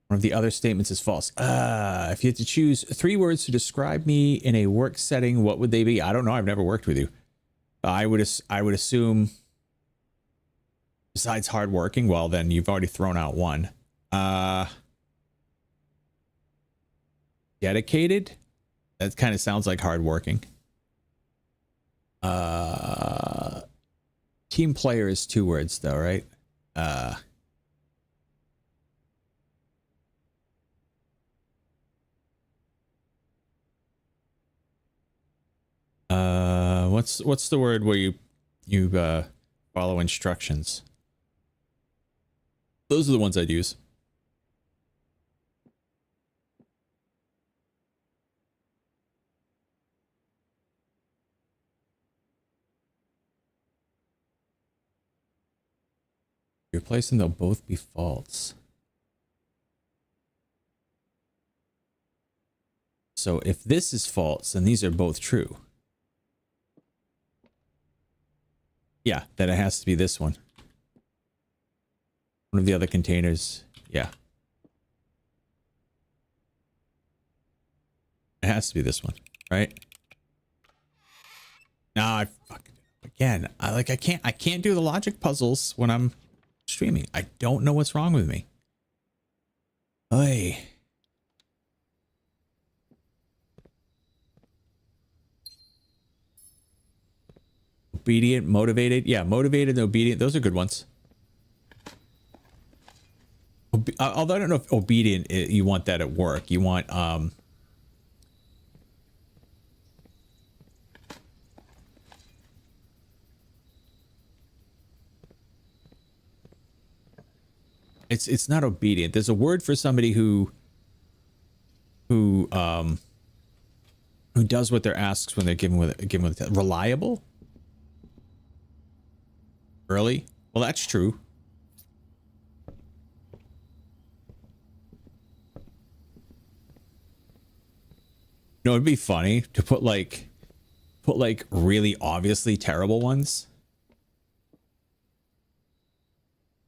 Speaker 1: One of the other statements is false. If you had to choose 3 words to describe me in a work setting, what would they be? I don't know. I've never worked with you. I would assume Besides hardworking, well, then you've already thrown out one. Dedicated? That kind of sounds like hardworking. Team player is 2 words though, right? What's the word where you follow instructions? Those are the ones I'd use. You're placing they'll both be false. So if this is false, then these are both true. Yeah, then it has to be this one. One of the other containers. Yeah. It has to be this one, right? Nah, again, I can't do the logic puzzles when I'm streaming. I don't know what's wrong with me. Oy. Obedient, motivated. Yeah, motivated and obedient. Those are good ones. Although I don't know if obedient, you want that at work. You want, it's not obedient. There's a word for somebody who does what they're asked when they're given with reliable. Early? Well, that's true. No, it'd be funny to put like really obviously terrible ones.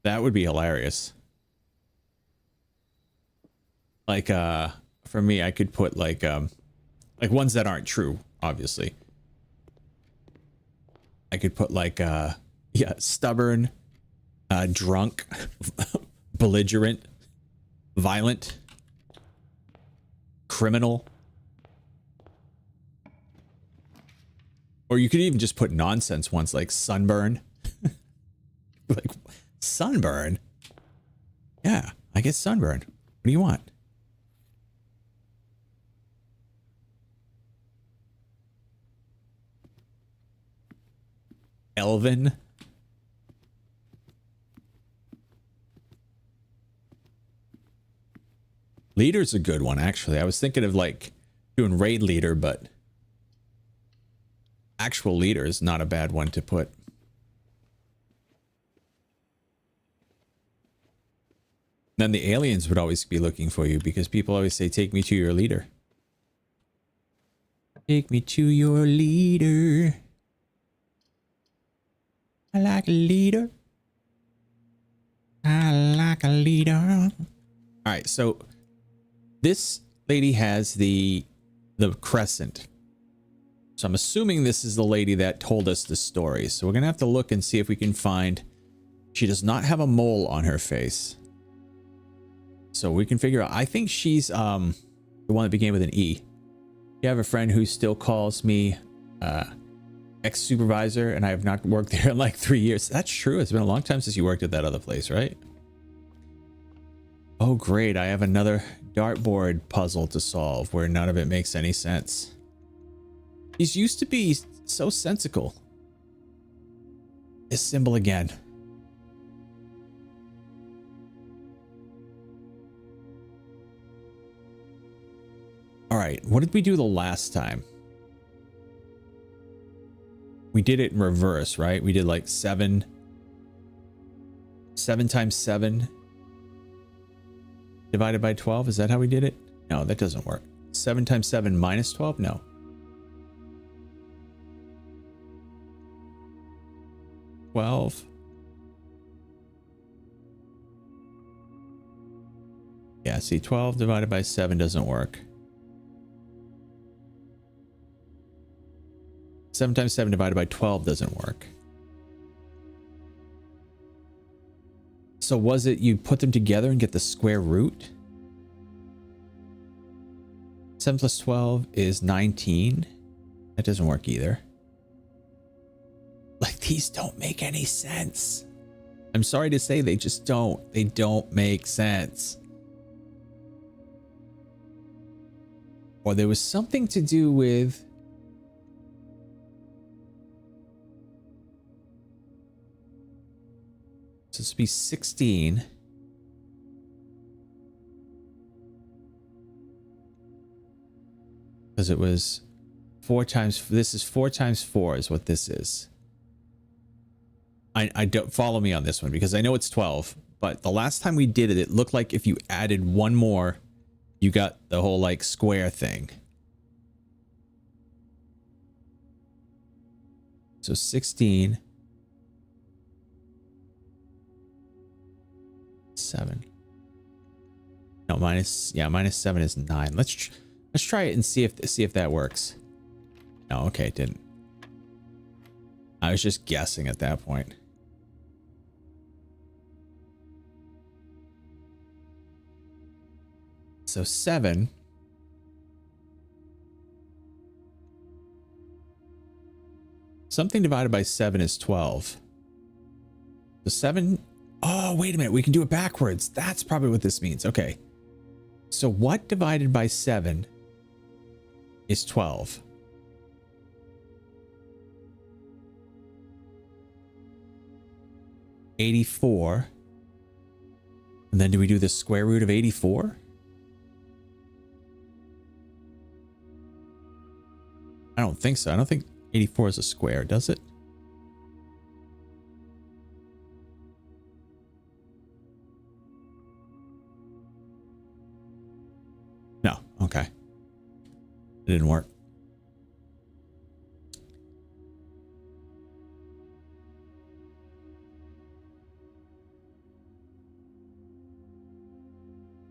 Speaker 1: That would be hilarious. Like for me, I could put like ones that aren't true, obviously. I could put like yeah, stubborn, drunk, belligerent, violent, criminal. Or you could even just put nonsense ones like sunburn. Like sunburn? Yeah, I get sunburn. What do you want? Elvin. Leader's a good one, actually. I was thinking of like doing raid leader, but actual leader is not a bad one to put. Then the aliens would always be looking for you because people always say, take me to your leader. Take me to your leader. I like a leader. I like a leader. All right, so this lady has the crescent. So I'm assuming this is the lady that told us the story. So we're going to have to look and see if we can find... She does not have a mole on her face. So we can figure out... I think she's the one that began with an E. You have a friend who still calls me ex-supervisor, and I have not worked there in like 3 years. That's true. It's been a long time since you worked at that other place, right? Oh, great. I have another dartboard puzzle to solve where none of it makes any sense. These used to be so sensical. This symbol again. All right, what did we do the last time? We did it in reverse, right? We did like 7 times 7 divided by 12. Is that how we did it? No, that doesn't work. 7 times 7 minus 12? No. Yeah, see, 12 divided by 7 doesn't work. 7 times 7 divided by 12 doesn't work. So was it you put them together and get the square root? 7 plus 12 is 19. That doesn't work either. Like, these don't make any sense. I'm sorry to say, they just don't. They don't make sense. Or there was something to do with... So this would be 16. Because it was 4 times... This is 4 times 4 is what this is. I don't follow me on this one because I know it's 12. But the last time we did it, it looked like if you added one more, you got the whole like square thing. So 16. 7. No, minus 7 is 9. Let's try it and see if that works. No, okay, it didn't. I was just guessing at that point. So 7. Something divided by 7 is 12. So 7. Oh, wait a minute. We can do it backwards. That's probably what this means. Okay. So what divided by 7 is 12? $84. And then do we do the square root of 84? I don't think so. I don't think 84 is a square, does it? No. Okay. It didn't work.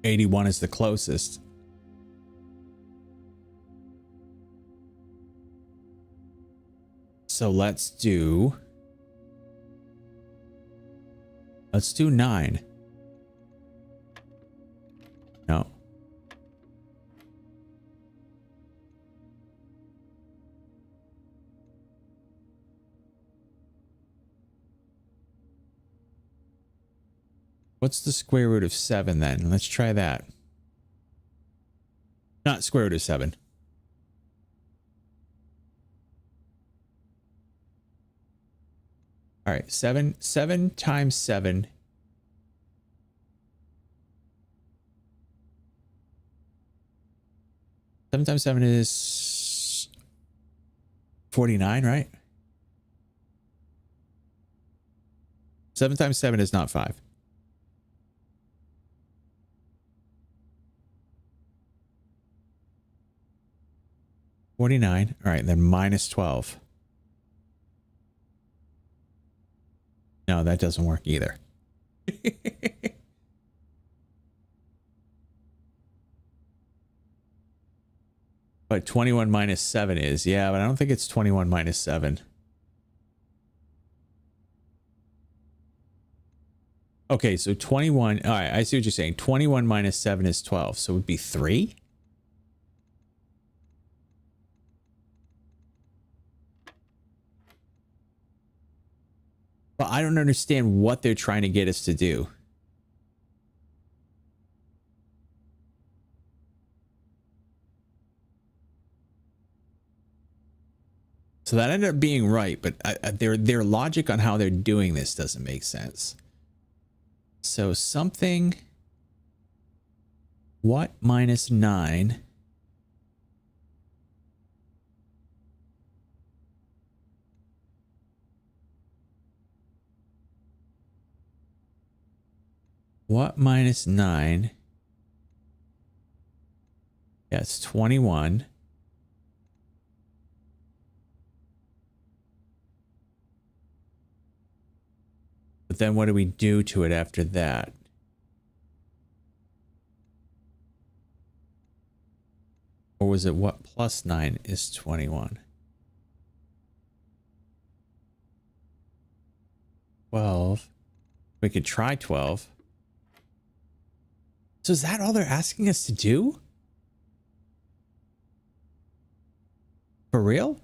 Speaker 1: $81 is the closest. So let's do 9. No. What's the square root of 7 then? Let's try that. Not square root of 7. All right, 7 times 7. 7 times 7 is 49, right? 7 times 7 is not 5. $49. All right, then minus 12. No, that doesn't work either. But 21 minus 7 is. Yeah, but I don't think it's 21 minus 7. Okay, so 21. All right, I see what you're saying. 21 minus 7 is 12. So it would be 3? But I don't understand what they're trying to get us to do. So that ended up being right, but their logic on how they're doing this doesn't make sense. So something... What minus 9... What minus 9? Yeah, it's 21. But then what do we do to it after that? Or was it what plus 9 is 21? 12. We could try 12. So is that all they're asking us to do? For real?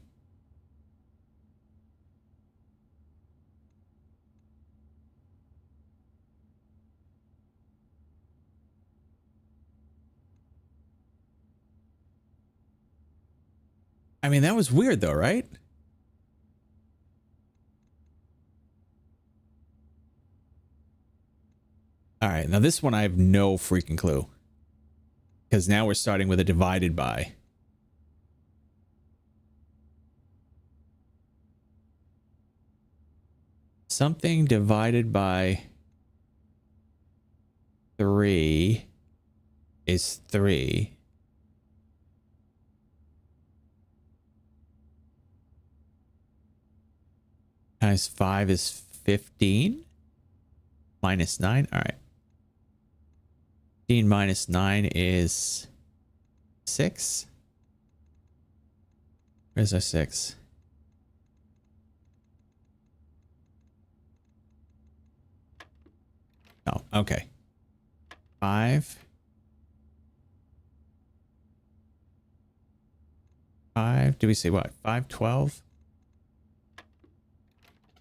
Speaker 1: I mean, that was weird though, right? All right, now this one I have no freaking clue. Because now we're starting with a divided by. Something divided by 3 is 3. Times 5 is 15. Minus 9. All right. 15 minus 9 is 6. Where's our 6? Oh, okay. 5. 5. Did we say what? 5, 12?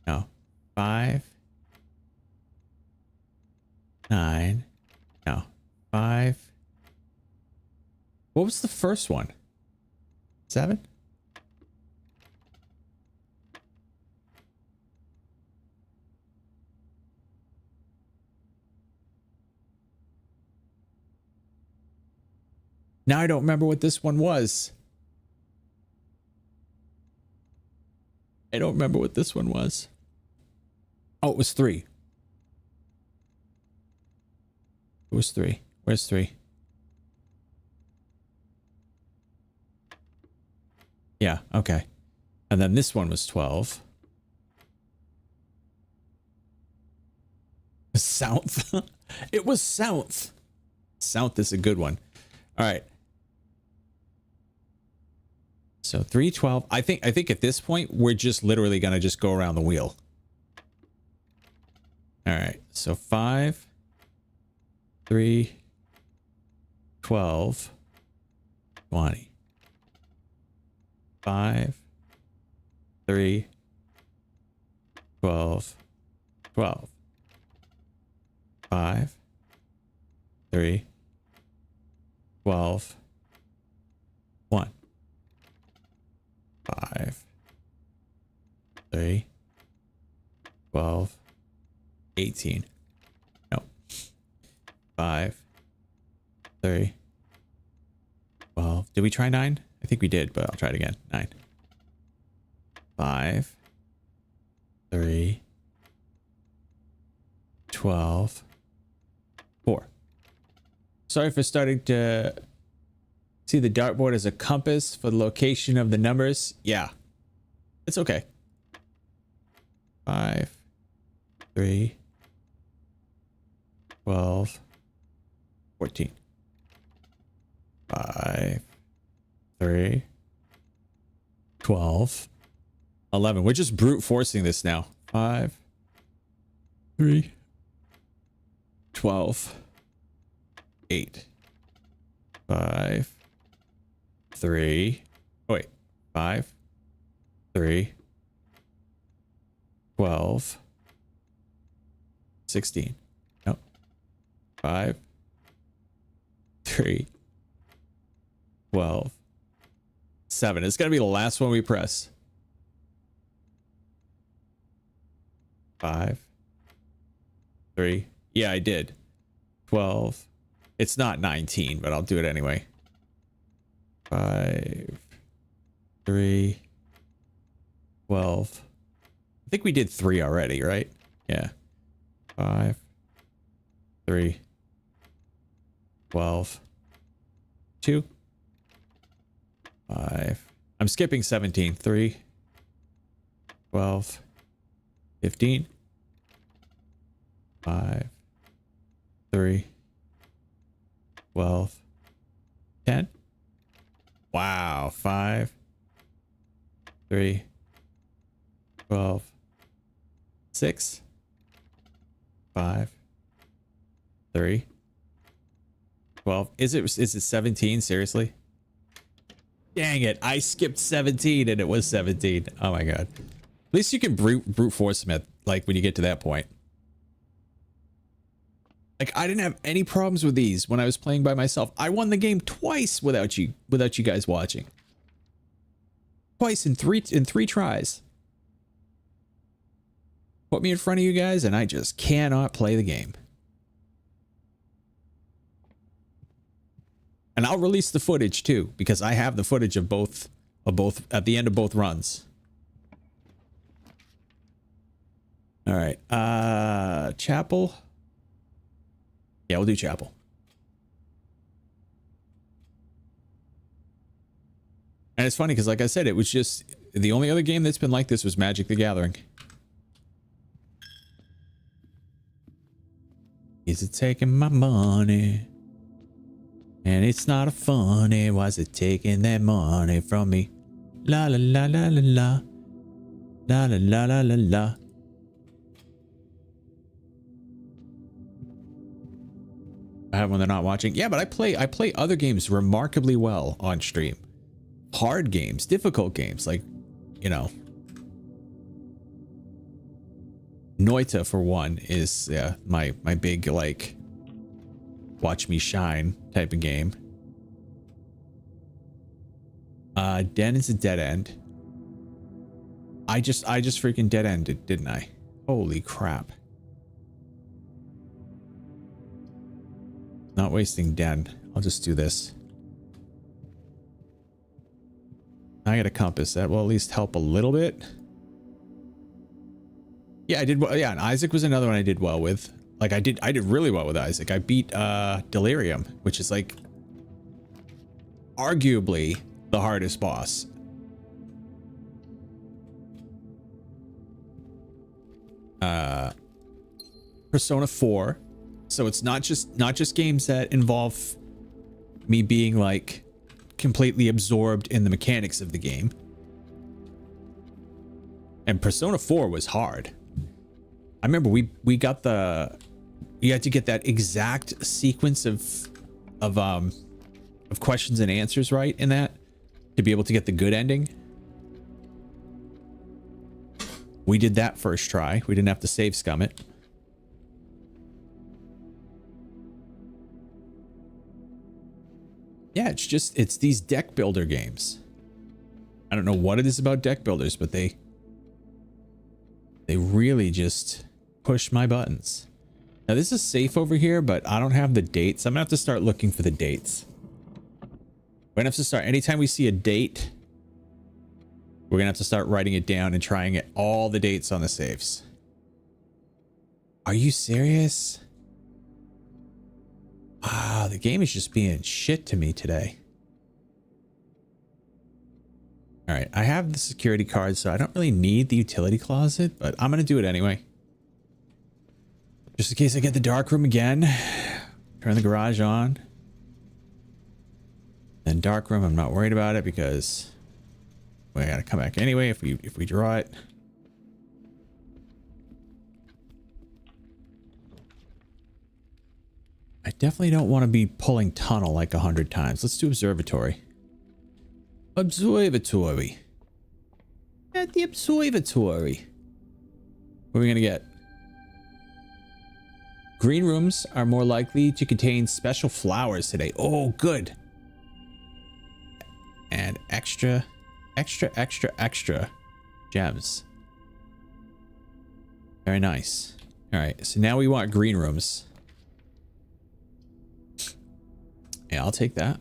Speaker 1: No. 5. 9. No. 5. What was the first one? 7? Now I don't remember what this one was. I don't remember what this one was. Oh, it was 3. It was 3. Where's 3? Yeah, okay. And then this one was 12. South. It was South. South is a good one. All right. So 3, 12. I think at this point we're just literally gonna just go around the wheel. All right. So 5, 3, 12, 20. 5, 3, 12, 12. 5, 3, 12, 1. 5, 3, 12, 18. No. 5, 3, 12. Did we try 9? I think we did, but I'll try it again. 9. 5, 3, 12, 4. Sorry for starting to see the dartboard as a compass for the location of the numbers. Yeah, it's okay. 5, 3, 12, 14. 5, 3, 12, 11. We're just brute forcing this now. 5, 3, 12, 8. 5, 3. Oh, wait. 5, 3, 12, 16. Nope. 5, 3, 12, 7. It's going to be the last one we press. 5, 3. Yeah, I did. 12. It's not 19, but I'll do it anyway. 5, 3, 12. I think we did 3 already, right? Yeah. 5, 3, 12, 2, 5. I'm skipping 17. 3, 12, 15. 5, 3, 12, 10. Wow. 5, 3, 12, 6, 5, 3, 12. Is it 17? Seriously? Dang it. I skipped 17 and it was 17. Oh my god. At least you can brute force them at, like, when you get to that point. Like, I didn't have any problems with these when I was playing by myself. I won the game twice without you guys watching. Twice in three tries. Put me in front of you guys and I just cannot play the game. And I'll release the footage too, because I have the footage of both at the end of both runs. All right. Chapel. Yeah, we'll do chapel. And it's funny because, like I said, it was just the only other game that's been like this was Magic the Gathering. Is it taking my money? And it's not a funny. Why is it taking that money from me? La la la la la la. La la la la la la. I have when they're not watching. Yeah, but I play other games remarkably well on stream. Hard games, difficult games, like, you know, Noita for one is my big, like, watch me shine type of game. Den is a dead end. I just freaking dead ended, didn't I? Holy crap. Not wasting Den. I'll just do this. I got a compass. That will at least help a little bit. Yeah, I did well. Yeah, and Isaac was another one I did well with. Like I did really well with Isaac. I beat Delirium, which is like arguably the hardest boss. Persona 4. So it's not just games that involve me being like completely absorbed in the mechanics of the game. And Persona 4 was hard. I remember we got you had to get that exact sequence of questions and answers right in that to be able to get the good ending. We did that first try. We didn't have to save scum it. Yeah, it's these deck builder games. I don't know what it is about deck builders, but they really just push my buttons. Now this is safe over here, but I don't have the dates. I'm gonna have to start looking for the dates. We're gonna have to start, anytime we see a date, we're gonna have to start writing it down and trying it, all the dates on the saves. Are you serious? Wow, the game is just being shit to me today. All right, I have the security card, so I don't really need the utility closet, but I'm gonna do it anyway. Just in case I get the dark room again. Turn the garage on. Then dark room, I'm not worried about it because we gotta come back anyway if we draw it. I definitely don't want to be pulling tunnel like 100 times. Let's do observatory. Observatory. At the observatory. What are we gonna get? Green rooms are more likely to contain special flowers today. Oh, good. And extra gems. Very nice. All right, so now we want green rooms. Yeah, I'll take that.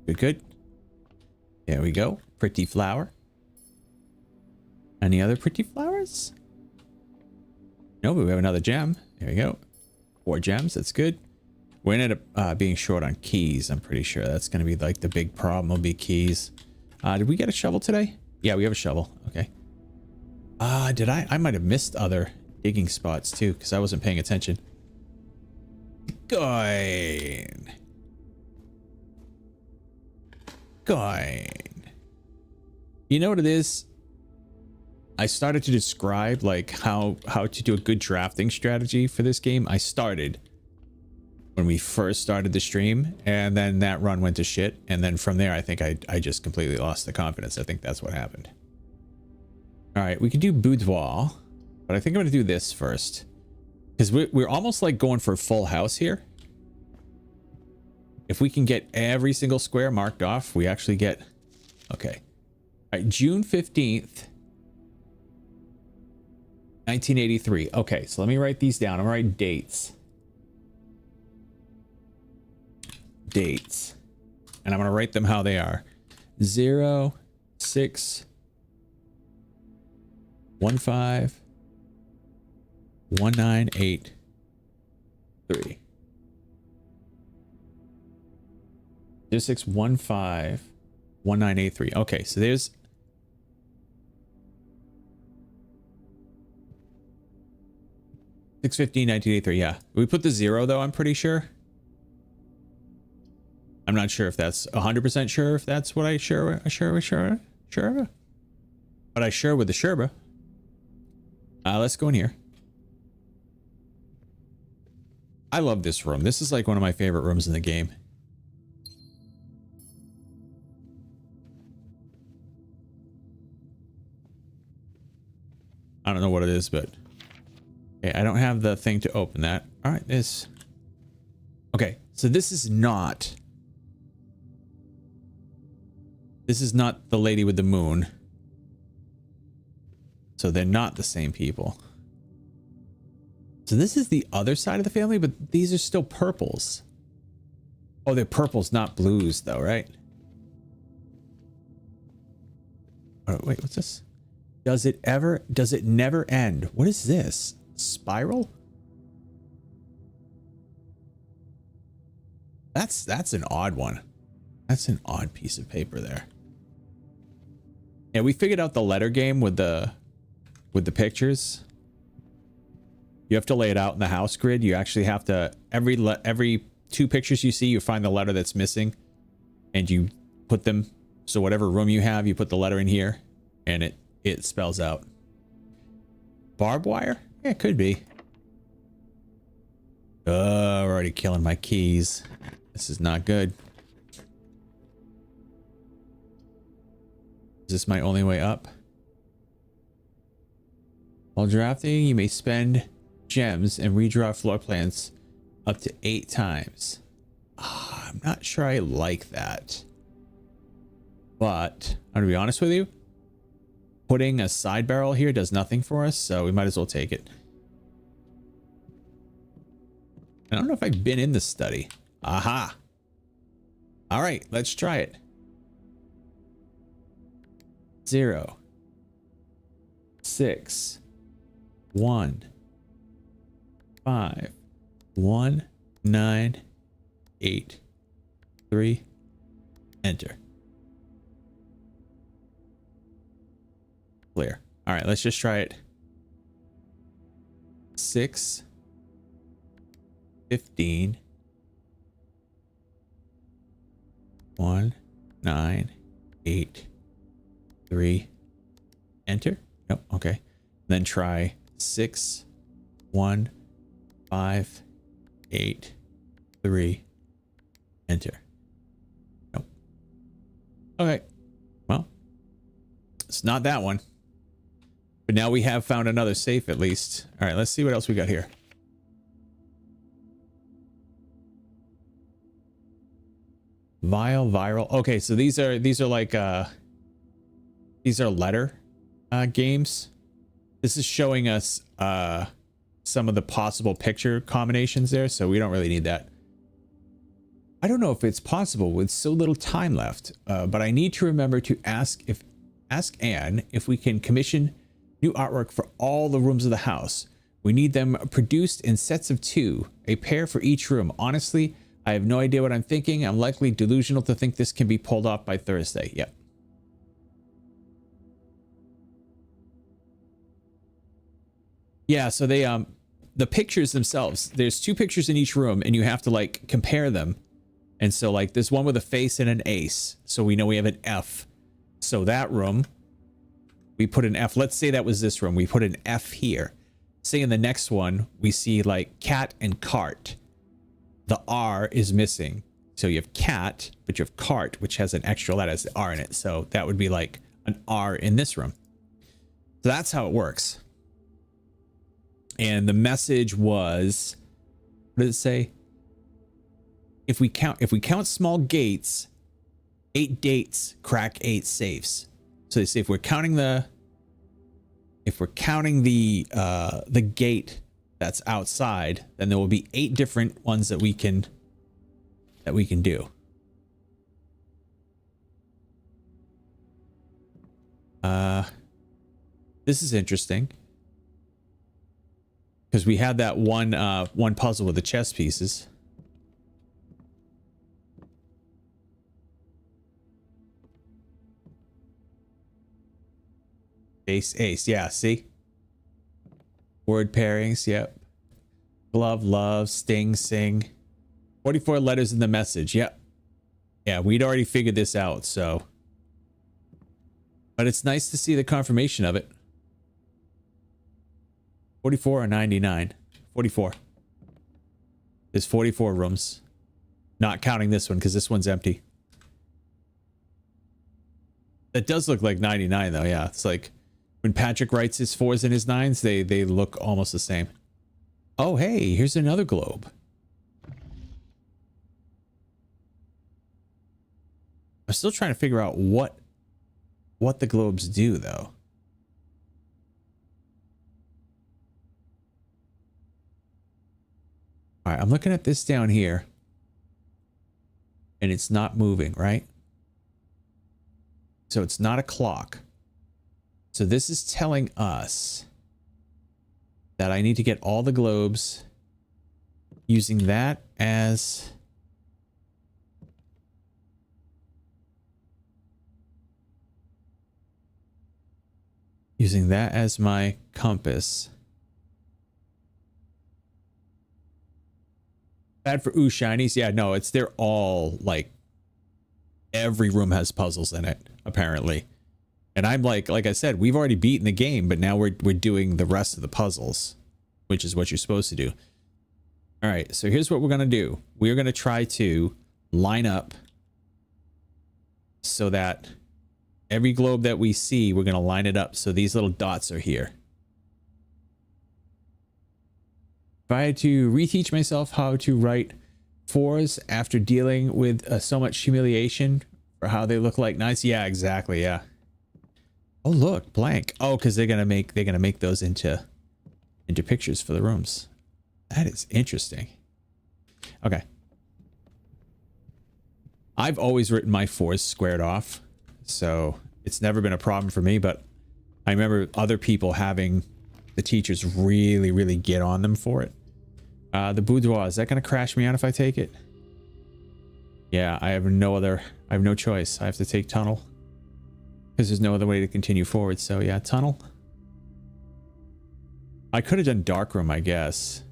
Speaker 1: Good. There we go. Pretty flower. Any other pretty flowers? No, but we have another gem. There we go. 4 gems. That's good. We're gonna end up being short on keys. I'm pretty sure that's gonna be like the big problem. Will be keys. Did we get a shovel today? Yeah, we have a shovel. Okay. Did I? I might have missed other digging spots too because I wasn't paying attention. Coin. You know what it is? I started to describe like how to do a good drafting strategy for this game. I started when we first started the stream, and then that run went to shit, and then from there I think I just completely lost the confidence. I think that's what happened. All right, we can do boudoir, but I think I'm gonna do this first because we're almost like going for a full house here. If we can get every single square marked off, we actually get okay. All right, June 15th 1983. Okay, so let me write these down. I'm gonna write dates. And I'm gonna write them how they are. 0, 6, 1, 5, 1, 9, 8, 3. 0, 6, 1, 5, 1, 9, 8, 3. Okay, so there's 6/15, 1983. Yeah, we put the 0 though. I'm pretty sure. I'm not sure if that's 100% sure if that's what I sure. But I sure with the Sherba. Let's go in here. I love this room. This is like one of my favorite rooms in the game. I don't know what it is, but okay, I don't have the thing to open that. All right, this. Okay, so this is not the lady with the moon. So they're not the same people. So this is the other side of the family, but these are still purples. Oh, they're purples, not blues though, right? Oh, wait, what's this? Does it never end? What is this? Spiral? That's an odd one. That's an odd piece of paper there. Yeah, we figured out the letter game with the pictures. You have to lay it out in the house grid. You actually have to every 2 pictures you see, you find the letter that's missing and you put them, so whatever room you have, you put the letter in here and it spells out. Barbed wire? Yeah, it could be. We're already killing my keys. This is not good. Is this my only way up? While drafting, you may spend gems and redraw floor plans up to 8 times. I'm not sure I like that. But I'm gonna be honest with you. Putting a side barrel here does nothing for us, so we might as well take it. I don't know if I've been in the study. Aha. All right, let's try it. 0, 6, 1, 5, 1, 9, 8, 3, enter. Clear. All right, let's just try it. 6, 15, 1, 9, 8, 3, enter. Nope. Okay. Then try 6, 1, 5, 8, 3, enter. Nope. Okay. Well, it's not that one. But now we have found another safe at least. All right, let's see what else we got here. Viral. Okay, so these are like these are letter games. This is showing us some of the possible picture combinations there, so we don't really need that. I don't know if it's possible with so little time left, but I need to remember to ask Anne if we can commission new artwork for all the rooms of the house. We need them produced in sets of 2, a pair for each room. Honestly, I have no idea what I'm thinking. I'm likely delusional to think this can be pulled off by Thursday. Yep. Yeah, so they the pictures themselves, there's 2 pictures in each room and you have to like compare them. And so like there's one with a face and an ace. So we know we have an F. So that room, we put an F. Let's say that was this room. We put an F here. Say in the next one, we see like cat and cart. The R is missing. So you have cat, but you have cart, which has an extra letter as the R in it. So that would be like an R in this room. So that's how it works. And the message was, what did it say? If we count small gates, 8 dates crack 8 safes. So they say if we're counting the gate that's outside, then there will be 8 different ones that we can do. This is interesting because we had that one puzzle with the chess pieces. Ace, ace, yeah, see? Word pairings, yep. Glove, love, sting, sing. 44 letters in the message, yep. Yeah, we'd already figured this out, so. But it's nice to see the confirmation of it. 44 or 99? 44. There's 44 rooms. Not counting this one, because this one's empty. That does look like 99, though, yeah. It's like when Patrick writes his 4s and his 9s, they look almost the same. Oh, hey, here's another globe. I'm still trying to figure out what the globes do, though. All right, I'm looking at this down here, and it's not moving, right? So it's not a clock. So this is telling us that I need to get all the globes using that as my compass. Bad for ooh shinies. Yeah, no, they're all like every room has puzzles in it, apparently. And I'm like I said, we've already beaten the game, but now we're doing the rest of the puzzles, which is what you're supposed to do. All right, so here's what we're going to do. We're going to try to line up so that every globe that we see, we're going to line it up so these little dots are here. If I had to reteach myself how to write 4s after dealing with so much humiliation for how they look like 9s, yeah, exactly, yeah. Oh look, blank. Oh, because they're gonna make those into pictures for the rooms. That is interesting. Okay. I've always written my 4s squared off, so it's never been a problem for me, but I remember other people having the teachers really get on them for it. The boudoir, is that gonna crash me out if I take it? Yeah, I have no choice. I have to take tunnel. Because there's no other way to continue forward. So yeah, tunnel. I could have done dark room, I guess.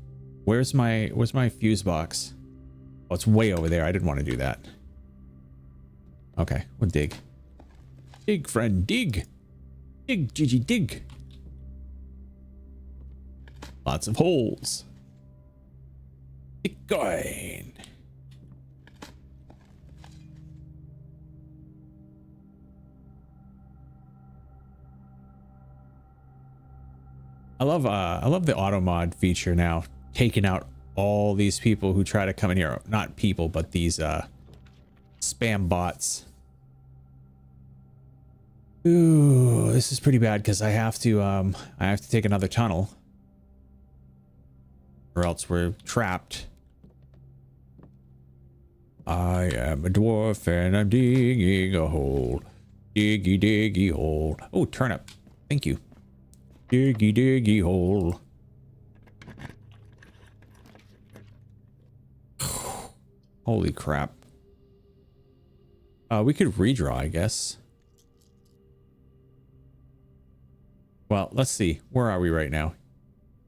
Speaker 1: Where's my fuse box? Oh, it's way over there. I didn't want to do that. Okay, we'll dig. Dig, friend, dig. Dig, Gigi, dig. Lots of holes. Bitcoin. I love the auto mod feature now, taking out all these people who try to come in here. Not people, but these spam bots. Ooh, this is pretty bad because I have to take another tunnel, or else we're trapped. I am a dwarf and I'm digging a hole. Diggy diggy hole. Oh, turnip. Thank you. Diggy diggy hole. Holy crap. We could redraw, I guess. Well, let's see. Where are we right now?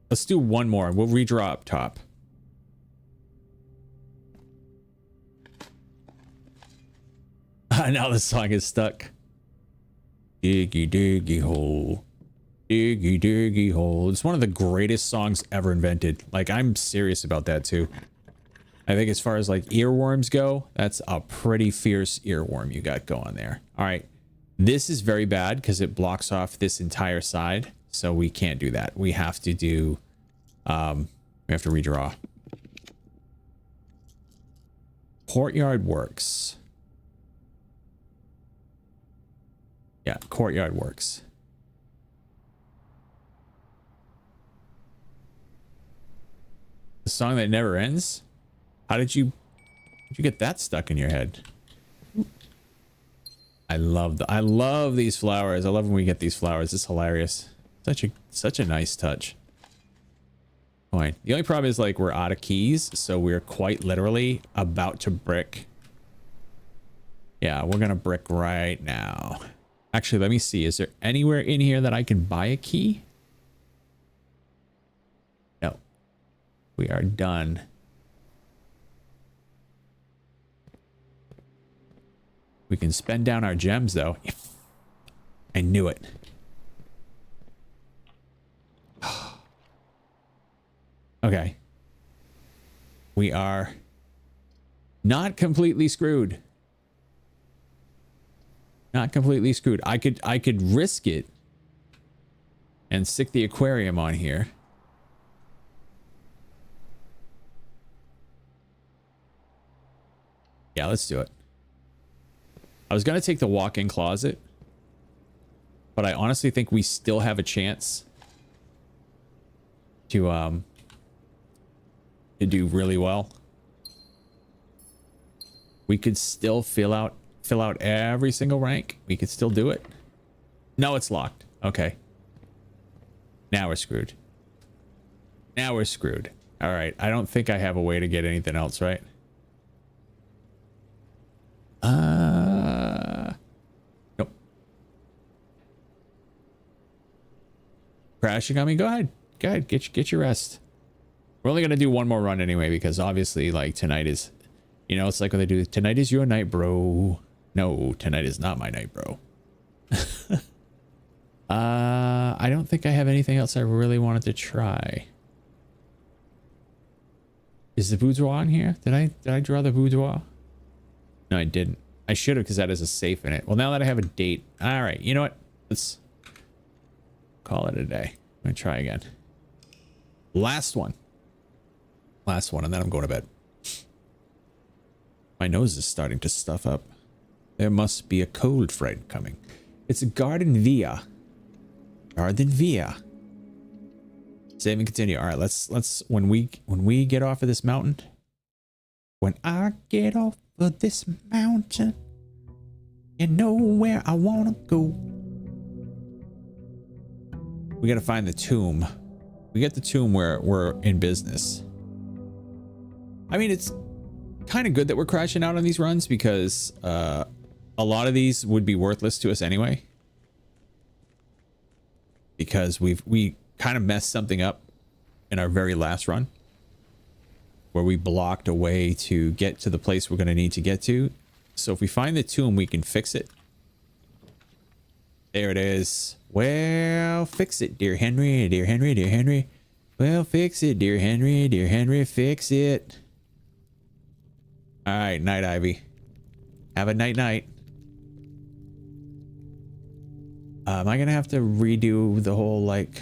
Speaker 1: Let's do one more. We'll redraw up top. Now the song is stuck. Diggy, diggy hole. Diggy, diggy hole. It's one of the greatest songs ever invented. Like, I'm serious about that too. I think as far as like earworms go, that's a pretty fierce earworm you got going there. All right. This is very bad because it blocks off this entire side. So we can't do that. We have to do, we have to redraw. Courtyard works. Yeah, courtyard works. The song that never ends? How did you get that stuck in your head? I love these flowers. I love when we get these flowers. It's hilarious. Such a nice touch. Fine. The only problem is like we're out of keys, so we're quite literally about to brick. Yeah, we're gonna brick right now. Actually, let me see. Is there anywhere in here that I can buy a key? No. We are done. We can spend down our gems though. I knew it. Okay. We are not completely screwed. Not completely screwed. I could risk it and stick the aquarium on here. Yeah, let's do it. I was going to take the walk-in closet, but I honestly think we still have a chance to do really well. We could still fill out every single rank. We could still do it. No, it's locked. Okay. Now we're screwed. Now we're screwed. All right. I don't think I have a way to get anything else, right? Nope. Crashing on me? Go ahead. Go ahead. Get your rest. We're only going to do one more run anyway, because obviously, like, tonight is, you know, it's like what they do. Tonight is your night, bro. No, tonight is not my night, bro. I don't think I have anything else I really wanted to try. Is the boudoir on here? Did I draw the boudoir? No, I didn't. I should have, because that has a safe in it. Well, now that I have a date. All right, you know what? Let's call it a day. I'm going to try again. Last one. Last one, and then I'm going to bed. My nose is starting to stuff up. There must be a cold front coming. It's a garden via. Garden via. Save and continue. All right, let's when we get off of this mountain. When I get off of this mountain, you know where I wanna go. We gotta find the tomb. We get the tomb where we're in business. I mean, it's kind of good that we're crashing out on these runs, because a lot of these would be worthless to us anyway, because we kind of messed something up in our very last run where we blocked a way to get to the place we're going to need to get to. So if we find the tomb, we can fix it. There it is. Well, fix it, dear Henry, dear Henry, dear Henry. Well, fix it, dear Henry, fix it. All right, night, Ivy. Have a night. Am I gonna have to redo the whole like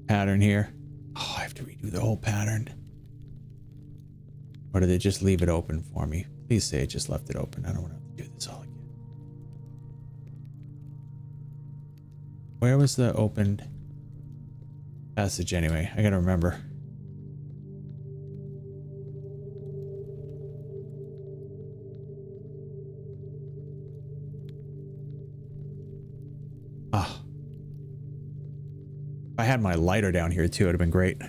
Speaker 1: pattern here? Oh, I have to redo the whole pattern. Or did it just leave it open for me? Please say it just left it open. I don't want to have to do this all again. Where was the opened passage anyway? I gotta remember. Ah. If I had my lighter down here too, it'd have been great. I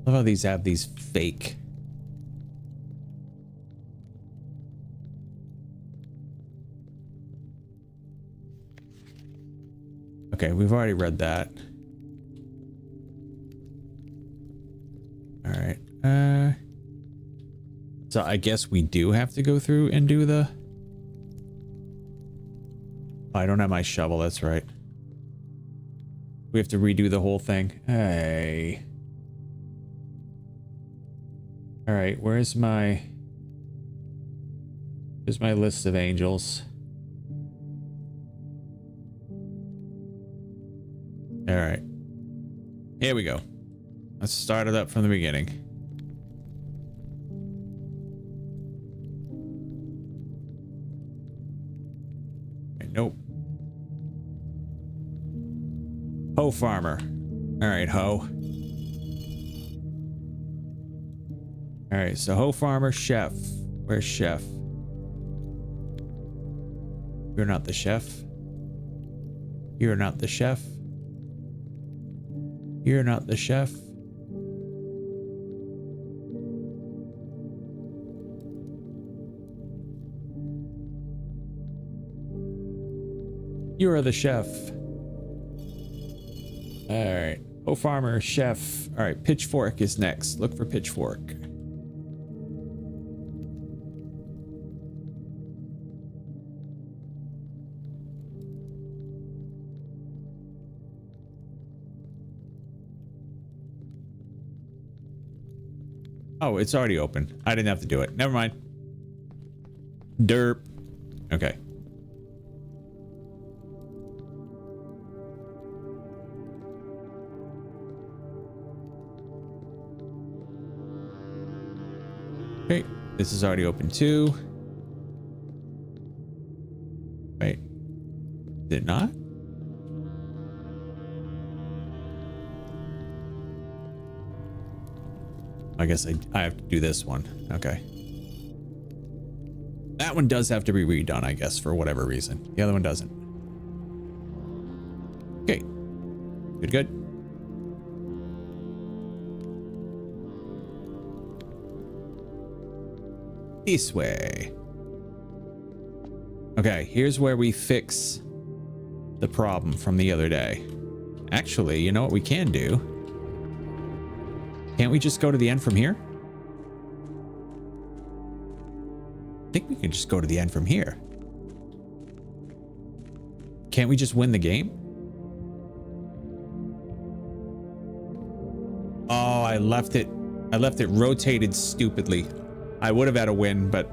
Speaker 1: love how these have these fake. Okay, we've already read that. All right. So I guess we do have to go through and do the... I don't have my shovel, that's right. We have to redo the whole thing. Hey. Alright, where's my list of angels? Alright. Here we go. Let's start it up from the beginning. Nope. Hoe farmer. All right, hoe. All right, so hoe farmer, chef. Where's chef? You're not the chef. You're not the chef. You're not the chef. You are the chef. All right. Oh, farmer, chef. All right. Pitchfork is next. Look for pitchfork. Oh, it's already open. I didn't have to do it. Never mind. Derp. Okay. Okay, this is already open too. Wait, did it not? I guess I have to do this one. Okay. That one does have to be redone, I guess, for whatever reason. The other one doesn't. Okay. Good, good. This way. Okay, here's where we fix the problem from the other day. Actually, you know what we can do? Can't we just go to the end from here? I think we can just go to the end from here. Can't we just win the game? Oh, I left it rotated stupidly. I would have had a win, but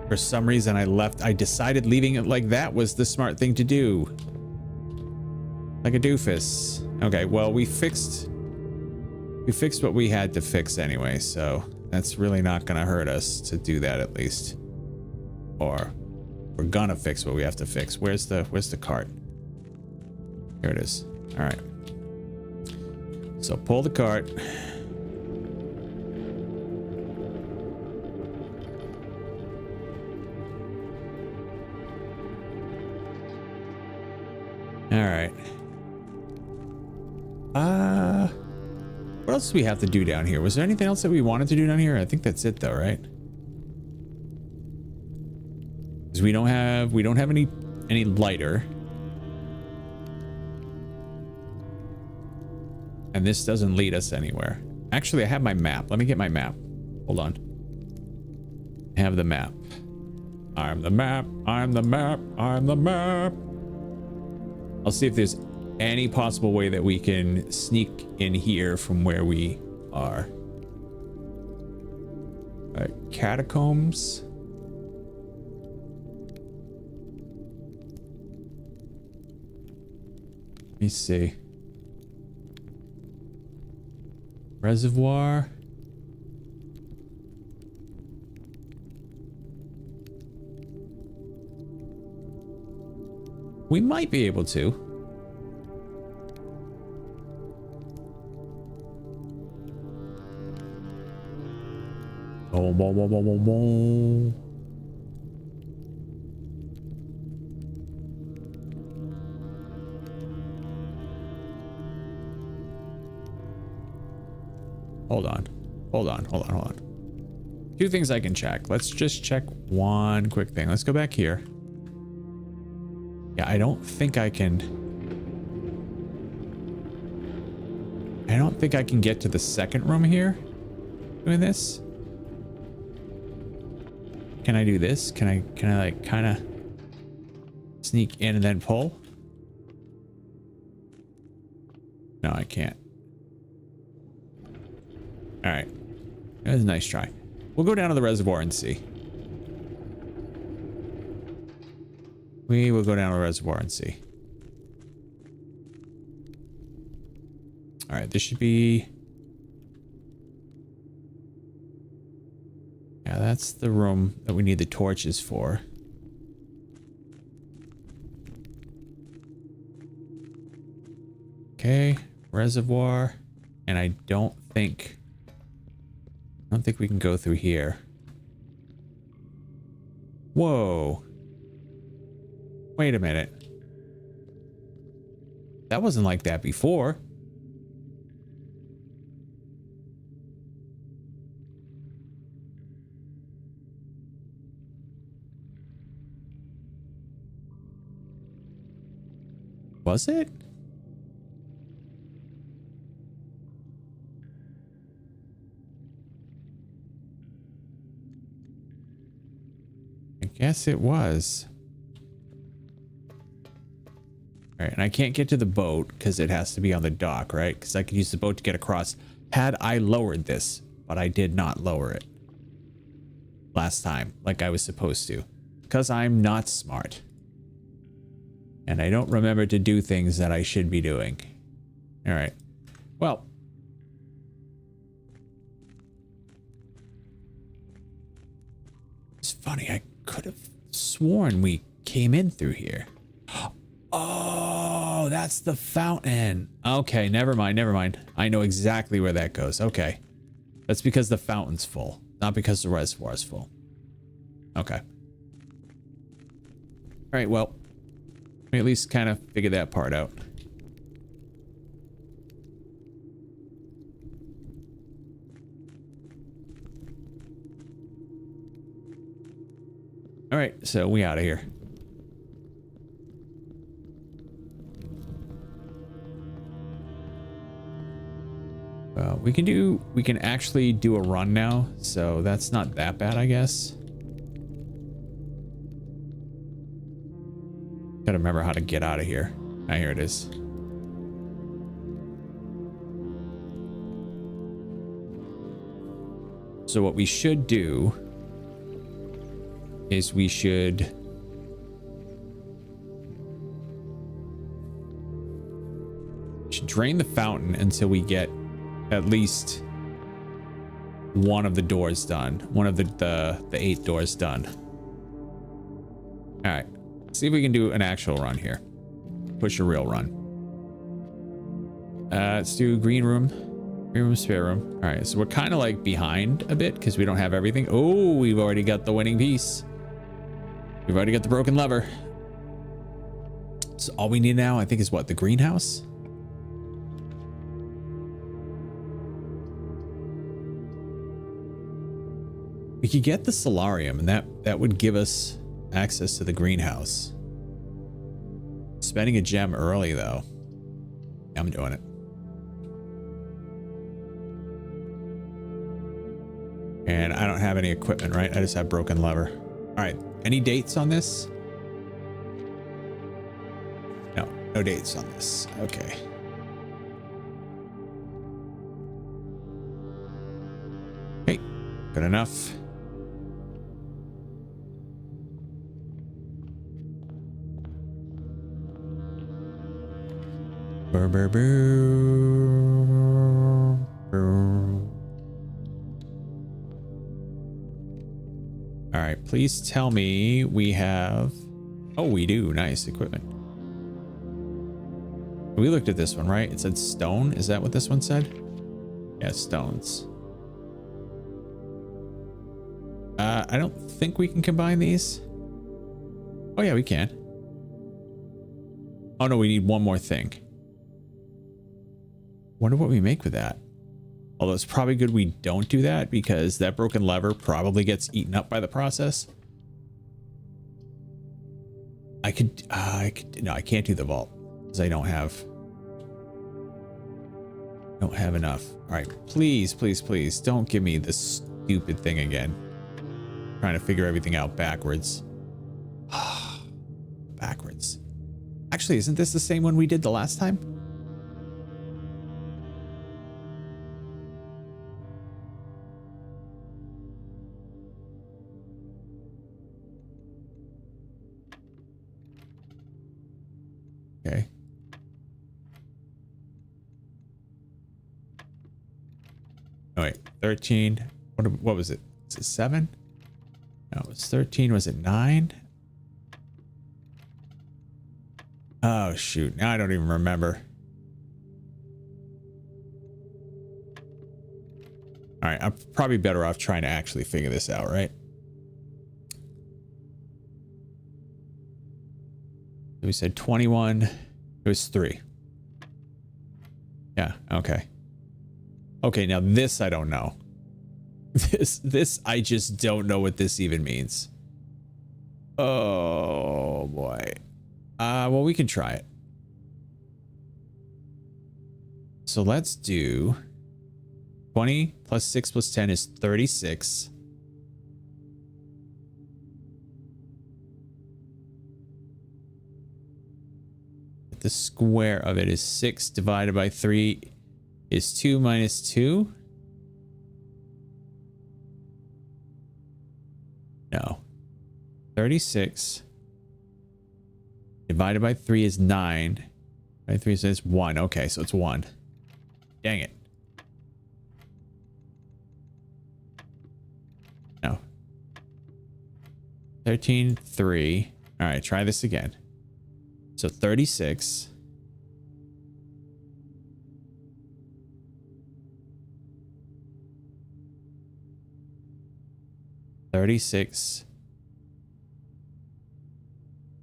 Speaker 1: for some reason I decided leaving it like that was the smart thing to do. Like a doofus. Okay, well, we fixed what we had to fix anyway, so that's really not gonna hurt us to do that at least. Or we're gonna fix what we have to fix. Where's the cart? Here it is. All right. So pull the cart. All right. What else do we have to do down here? Was there anything else that we wanted to do down here? I think that's it though, right? Because we don't have any lighter. And this doesn't lead us anywhere. Actually, I have my map. Let me get my map. Hold on. I have the map. I'm the map. I'm the map. I'm the map. I'll see if there's any possible way that we can sneak in here from where we are. Catacombs. Let me see. Reservoir. We might be able to. Oh, whoa, whoa, whoa, whoa, whoa. Hold on. Hold on. Hold on. Hold on. Two things I can check. Let's just check one quick thing. Let's go back here. Yeah, I don't think I can. I don't think I can get to the second room here doing this. Can I do this? Can I like kind of sneak in and then pull? No, I can't. All right. That was a nice try. We'll go down to the reservoir and see. We will go down to the reservoir and see. All right, this should be... Yeah, that's the room that we need the torches for. Okay, reservoir. And I don't think we can go through here. Whoa. Wait a minute. That wasn't like that before. Was it? I guess it was. All right, and I can't get to the boat because it has to be on the dock, right? Because I could use the boat to get across had I lowered this, but I did not lower it last time like I was supposed to because I'm not smart. And I don't remember to do things that I should be doing. All right. Well. It's funny. I could have sworn we came in through here. Oh, that's the fountain. Okay, never mind. Never mind. I know exactly where that goes. Okay. That's because the fountain's full, not because the reservoir is full. Okay. All right, well. Let me at least kind of figure that part out. All right, so we out of here. We can actually do a run now, so that's not that bad, I guess. Gotta remember how to get out of here. Ah, here it is. So what we should do is we should drain the fountain until we get at least one of the doors done. One of the 8 doors done. All right. See if we can do an actual run here. Push a real run. Let's do green room, spare room. All right, so we're kind of like behind a bit because we don't have everything. Oh, we've already got the winning piece. We've already got the broken lever. So all we need now, I think, is what? The greenhouse? We could get the solarium, and that would give us access to the greenhouse. Spending a gem early, though. I'm doing it. And I don't have any equipment, right? I just have broken lever. All right. Any dates on this? No dates on this. Okay. Okay. Good enough. All right, please tell me we have... Oh, we do. Nice equipment. We looked at this one, right? It said stone. Is that what this one said? Yeah, stones. I don't think we can combine these. Oh, yeah, we can. Oh, no, we need one more thing. Wonder what we make with that. Although it's probably good we don't do that because that broken lever probably gets eaten up by the process. No, I can't do the vault because I don't have. Don't have enough. All right, please, please, please don't give me this stupid thing again. Trying to figure everything out backwards. Backwards. Actually, isn't this the same one we did the last time? Okay. Oh wait, 13. What was it? Is it 7? No, it was 13. Was it 9? Oh shoot, now I don't even remember. All right, I'm probably better off trying to actually figure this out, right? So we said 21. It was 3. Yeah, okay. Okay, now this I don't know. This I just don't know what this even means. Oh boy. Well, we can try it. So let's do 20 plus 6 plus 10 is 36. The square of it is 6 divided by 3 is 2 minus 2. No. 36 divided by 3 is 9. By 3 says 1. Okay, so it's 1. Dang it. No. 13, 3. All right, try this again. So 36.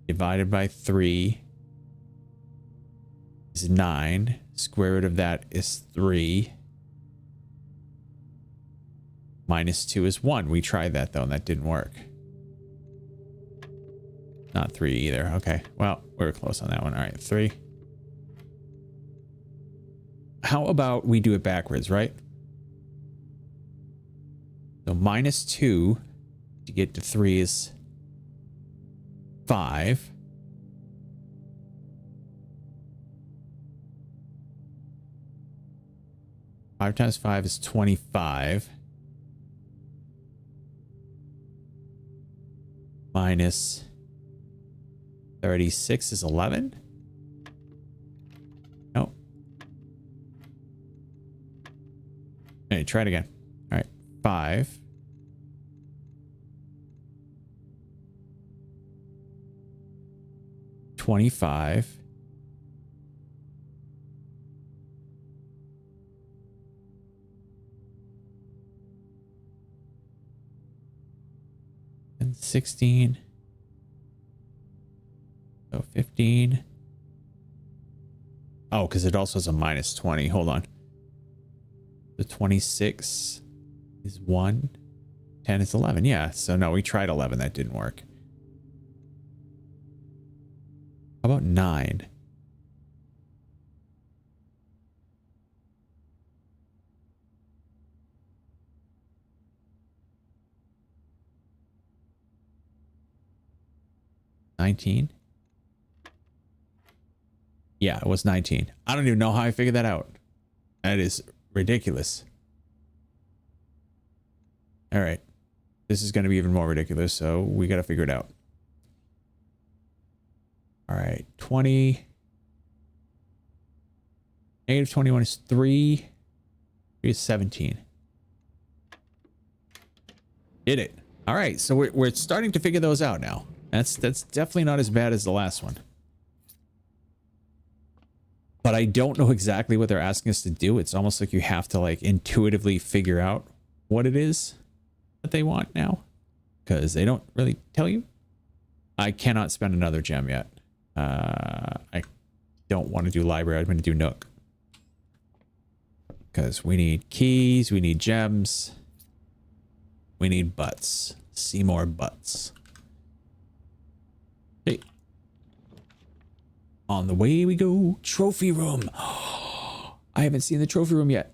Speaker 1: Divided by 3 is 9. Square root of that is 3. Minus 2 is 1. We tried that though, and that didn't work. Not 3 either. Okay, well, we were close on that one. All right, 3. How about we do it backwards, right? So minus 2 to get to 3 is 5. Five times 5 is 25. Minus 36 is 11. Nope. Okay, try it again. All right, 5. $25. And 16. So 15. Oh, because it also has a minus 20. Hold on. The 26 is 1. 10 is 11. Yeah, so no, we tried 11. That didn't work. How about 9? $19? Yeah, it was 19. I don't even know how I figured that out. That is ridiculous. All right. This is going to be even more ridiculous, so we got to figure it out. All right, 20. Negative 21 is 3. 3 is 17. Did it. All right, so we're starting to figure those out now. That's definitely not as bad as the last one. But I don't know exactly what they're asking us to do. It's almost like you have to like intuitively figure out what it is that they want now, because they don't really tell you. I cannot spend another gem yet. I don't want to do library. I'm going to do Nook. Because we need keys, we need gems, we need butts. See more butts. Hey. On the way we go. Trophy room. I haven't seen the trophy room yet.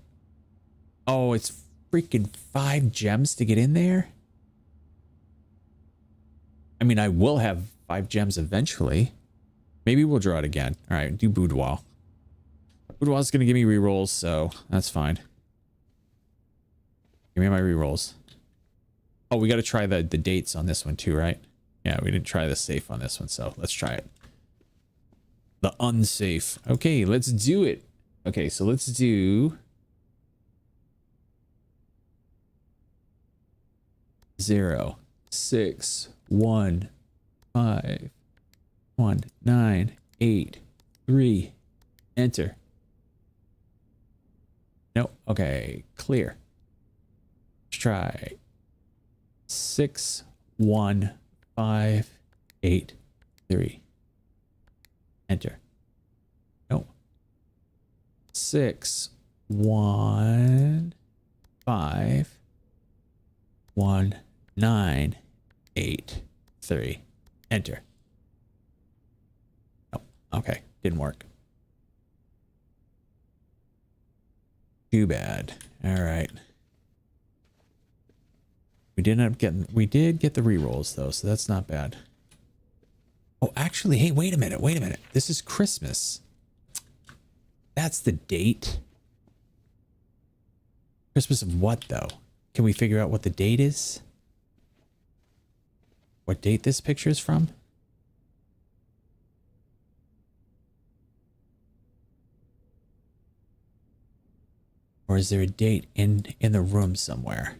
Speaker 1: Oh, it's freaking 5 gems to get in there? I mean, I will have 5 gems eventually. Maybe we'll draw it again. All right, do boudoir. Boudoir is going to give me rerolls, so that's fine. Give me my rerolls. Oh, we got to try the dates on this one too, right? Yeah, we didn't try the safe on this one, so let's try it. The unsafe. Okay, let's do it. Okay, so let's do 0, 6, 1, 5, 1, 9, 8, 3. Enter. Nope. Okay, clear. Let's try 6, 1, 5, 8, 3. Enter. Nope. 6, 1, 5, 1, 9, 8, 3. Enter. Nope. Okay, didn't work. Too bad. All right. We did get the rerolls though, so that's not bad. Oh, actually, hey, wait a minute. This is Christmas. That's the date. Christmas of what though? Can we figure out what the date is? What date this picture is from? Or is there a date in the room somewhere?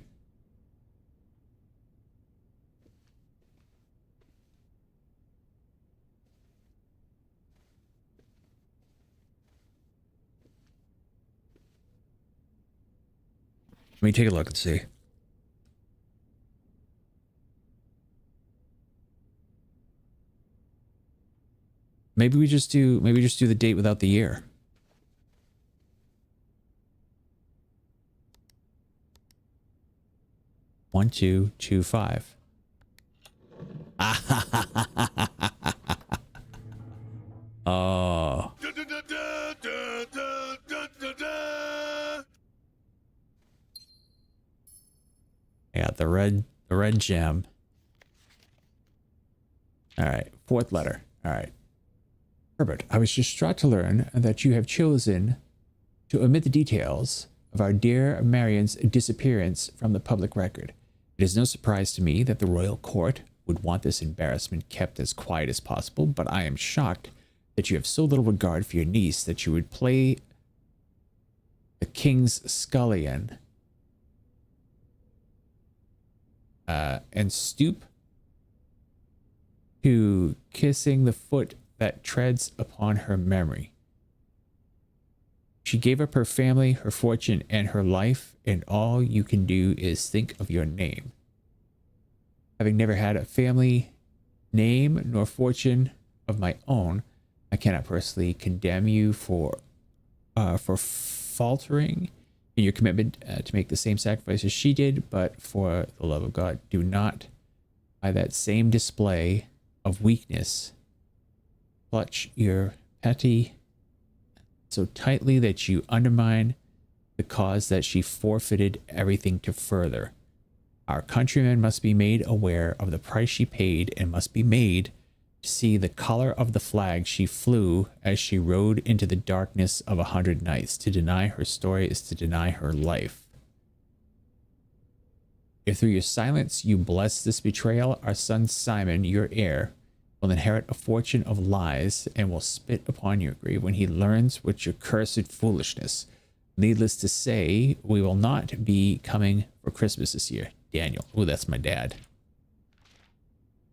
Speaker 1: Let me take a look and see. Maybe we just do the date without the year. One, 2, 2, 5. Oh. I got the red gem. All right, 4th letter. All right. Herbert, I was distraught to learn that you have chosen to omit the details of our dear Marion's disappearance from the public record. It is no surprise to me that the royal court would want this embarrassment kept as quiet as possible, but I am shocked that you have so little regard for your niece that you would play the king's scullion and stoop to kissing the foot that treads upon her memory. She gave up her family, her fortune, and her life, and all you can do is think of your name. Having never had a family name nor fortune of my own, I cannot personally condemn you for faltering in your commitment to make the same sacrifices she did, but for the love of God, do not, by that same display of weakness, clutch your petty so tightly that you undermine the cause that she forfeited everything to further. Our countrymen must be made aware of the price she paid and must be made to see the color of the flag she flew as she rode into the darkness of 100 nights. To deny her story is to deny her life. If through your silence you bless this betrayal, our son Simon, your heir, will inherit a fortune of lies and will spit upon your grave when he learns what your cursed foolishness. Needless to say, we will not be coming for Christmas this year. Daniel. Oh, that's my dad.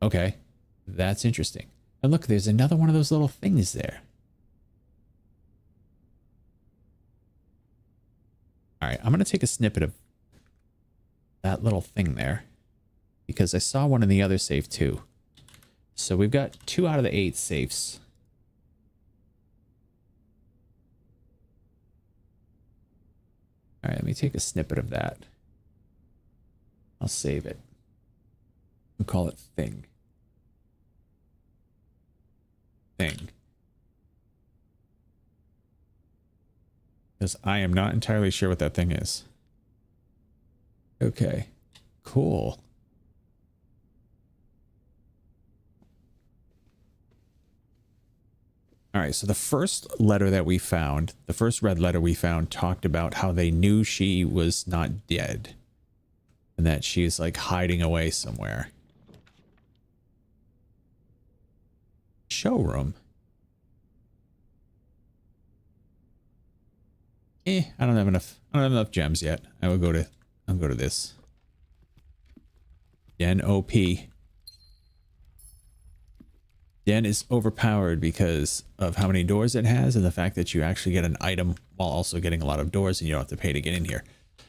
Speaker 1: Okay. That's interesting. And look, there's another one of those little things there. All right, I'm going to take a snippet of that little thing there because I saw one in the other safe too. So we've got 2 out of the 8 safes. All right, let me take a snippet of that. I'll save it. We'll call it thing. Thing. because I am not entirely sure what that thing is. Okay, cool. All right, so the first letter that we found, the first red letter we found, talked about how they knew she was not dead and that she's like hiding away somewhere. Showroom. I don't have enough gems yet. I'll go to this. Den OP. Den is overpowered because of how many doors it has and the fact that you actually get an item while also getting a lot of doors and you don't have to pay to get in here.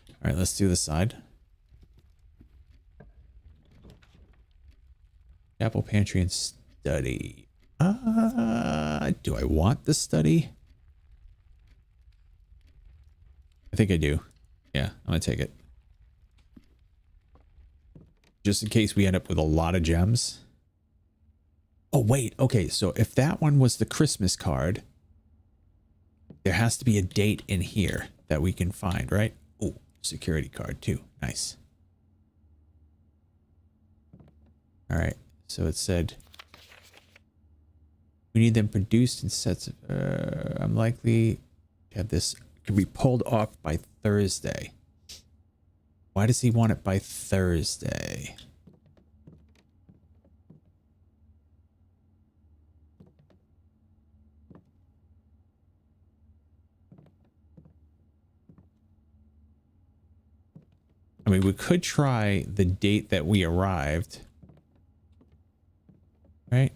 Speaker 1: All right, let's do this side. Apple pantry and study. Do I want the study? I think I do. Yeah, I'm gonna take it. Just in case we end up with a lot of gems. Oh, wait. Okay, so if that one was the Christmas card, there has to be a date in here that we can find, right? Oh, security card too. Nice. All right, so it said we need them produced in sets of... I'm likely to have this... Can be pulled off by Thursday. Why does he want it by Thursday? I mean, we could try the date that we arrived. Right?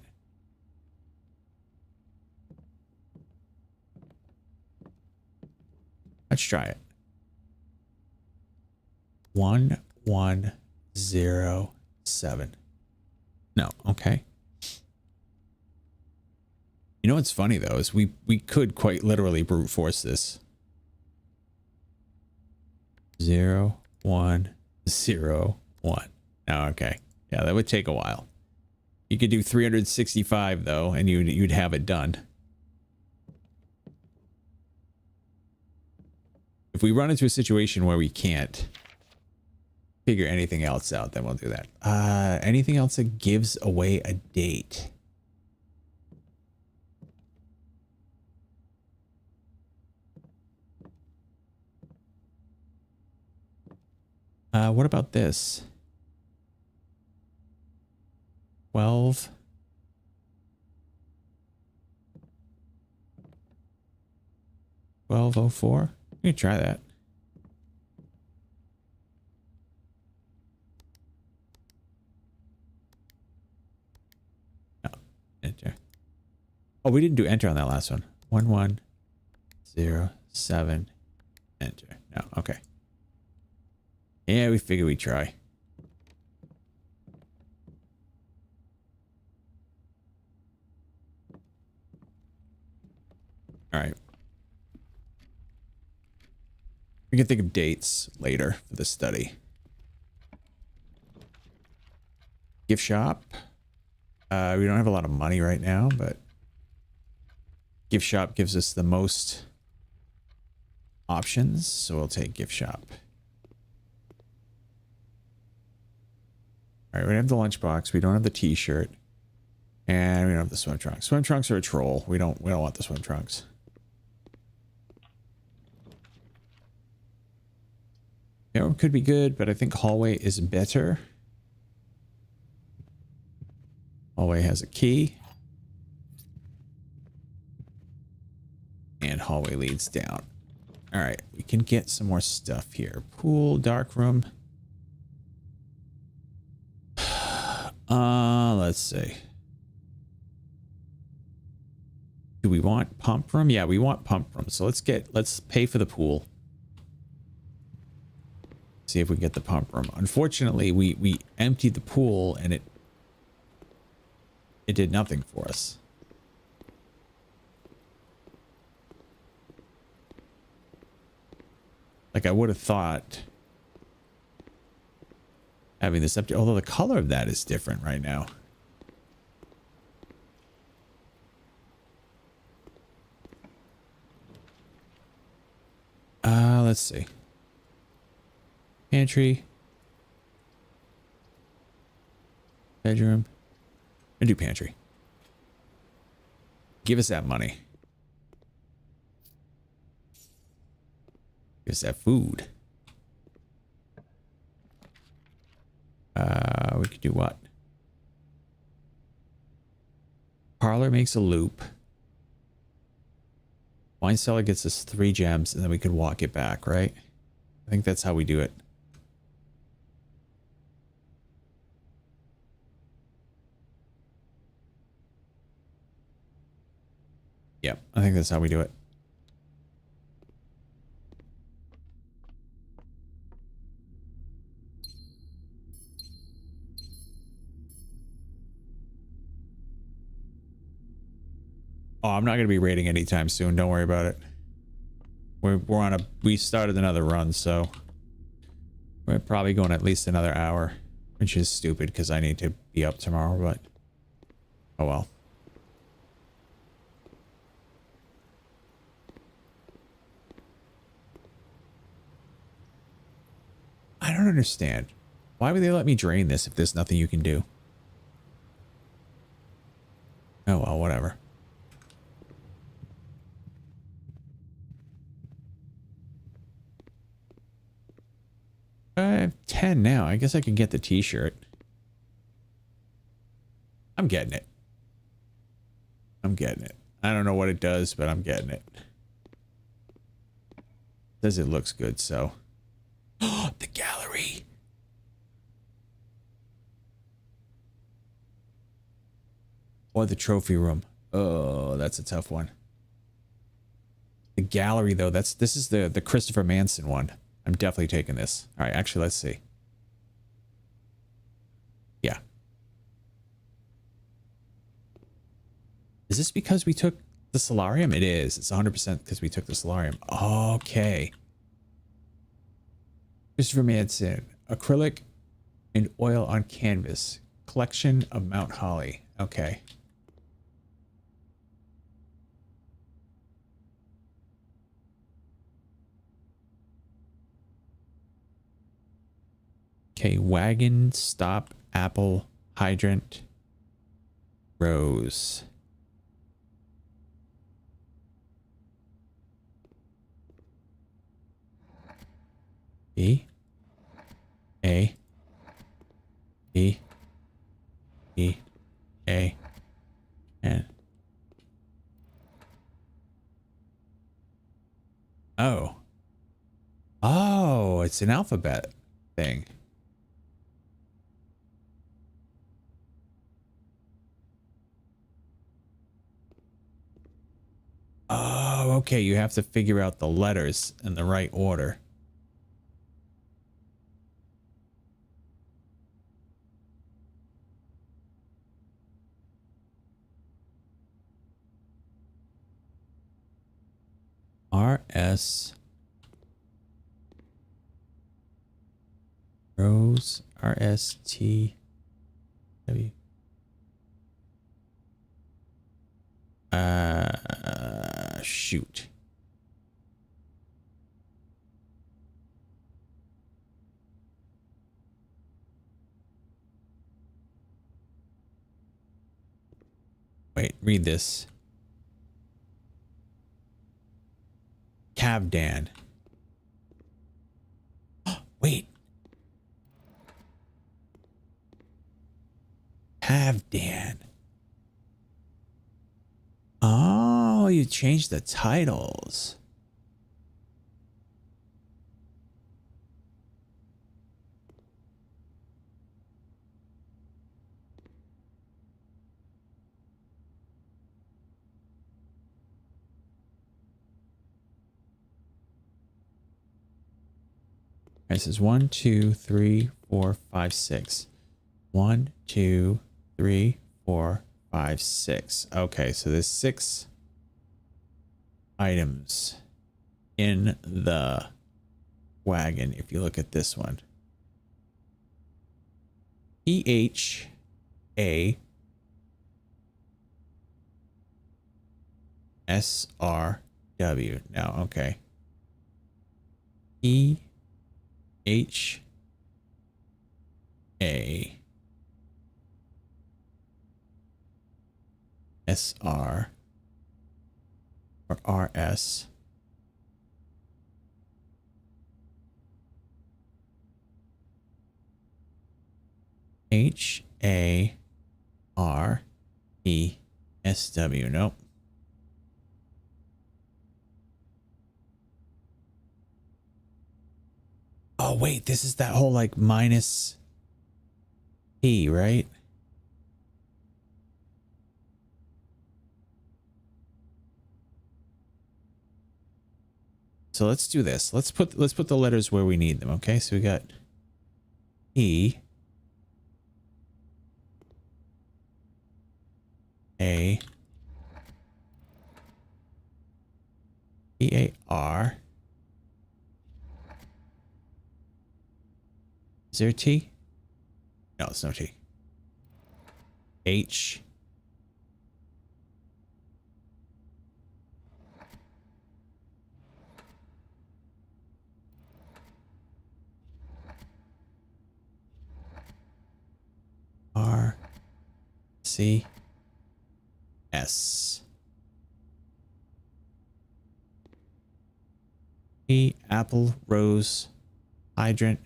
Speaker 1: Let's try it. 1107. No, okay. You know what's funny though is we could quite literally brute force this. 0101. Oh, okay. Yeah, that would take a while. You could do 365 though, and you'd have it done. If we run into a situation where we can't figure anything else out, then we'll do that. Anything else that gives away a date? What about this? 12. $12.04. We can try that. No, enter. Oh, we didn't do enter on that last one. 1107. Enter. No, okay. Yeah, we figured we'd try. All right. We can think of dates later for the study. Gift shop. We don't have a lot of money right now, but gift shop gives us the most options, so we'll take gift shop. All right, we have the lunchbox. We don't have the t-shirt, and we don't have the swim trunks. Swim trunks are a troll. We don't want the swim trunks. It could be good, but I think hallway is better. Hallway has a key. And hallway leads down. All right, we can get some more stuff here. Pool, dark room. Let's see. Do we want pump room? Yeah, we want pump room. So let's pay for the pool. See if we can get the pump room. Unfortunately, we emptied the pool and it did nothing for us. Like I would have thought having this empty, although the color of that is different right now. Let's see. Pantry. Bedroom. And do pantry. Give us that money. Give us that food. We could do what? Parlor makes a loop. Wine cellar gets us 3 gems, and then we could walk it back, right? I think that's how we do it. Yep, I think that's how we do it. Oh, I'm not going to be raiding anytime soon. Don't worry about it. We're on a... We started another run, so... We're probably going at least another hour. Which is stupid, because I need to be up tomorrow, but... Oh well. I don't understand. Why would they let me drain this if there's nothing you can do? Oh well, whatever. I have 10 now. I guess I can get the t-shirt. I'm getting it. I'm getting it. I don't know what it does, but I'm getting it. Says it looks good, so. Oh, the gallery. Or the trophy room. Oh, that's a tough one. The gallery, though, this is the Christopher Manson one. I'm definitely taking this. All right, actually, let's see. Yeah. Is this because we took the solarium? It is. It's 100% because we took the solarium. Okay. Christopher Manson. Acrylic and oil on canvas. Collection of Mount Holly. Okay. Okay, wagon, stop, apple, hydrant, rose. E, A, E, E, A, N. Oh. Oh, it's an alphabet thing. Oh, okay. You have to figure out the letters in the right order. R-S. Rose. R-S-T-W. Shoot. Wait, read this. Cavdan. Wait. Cavdan. Oh, you changed the titles. This is 1, 2, 3, 4, 5, 6. 1, 2, 3, 4, 5, 6. Okay, so there's 6 items in the wagon if you look at this one. EHASRW. Now, okay. E H A S R or R S H A R E S W. Nope. Oh wait, this is that whole like minus P, right? So let's do this. Let's put the letters where we need them, okay? So we got E A E A R. Is there a T? No, it's no T. H R C S. E apple, rose, hydrant,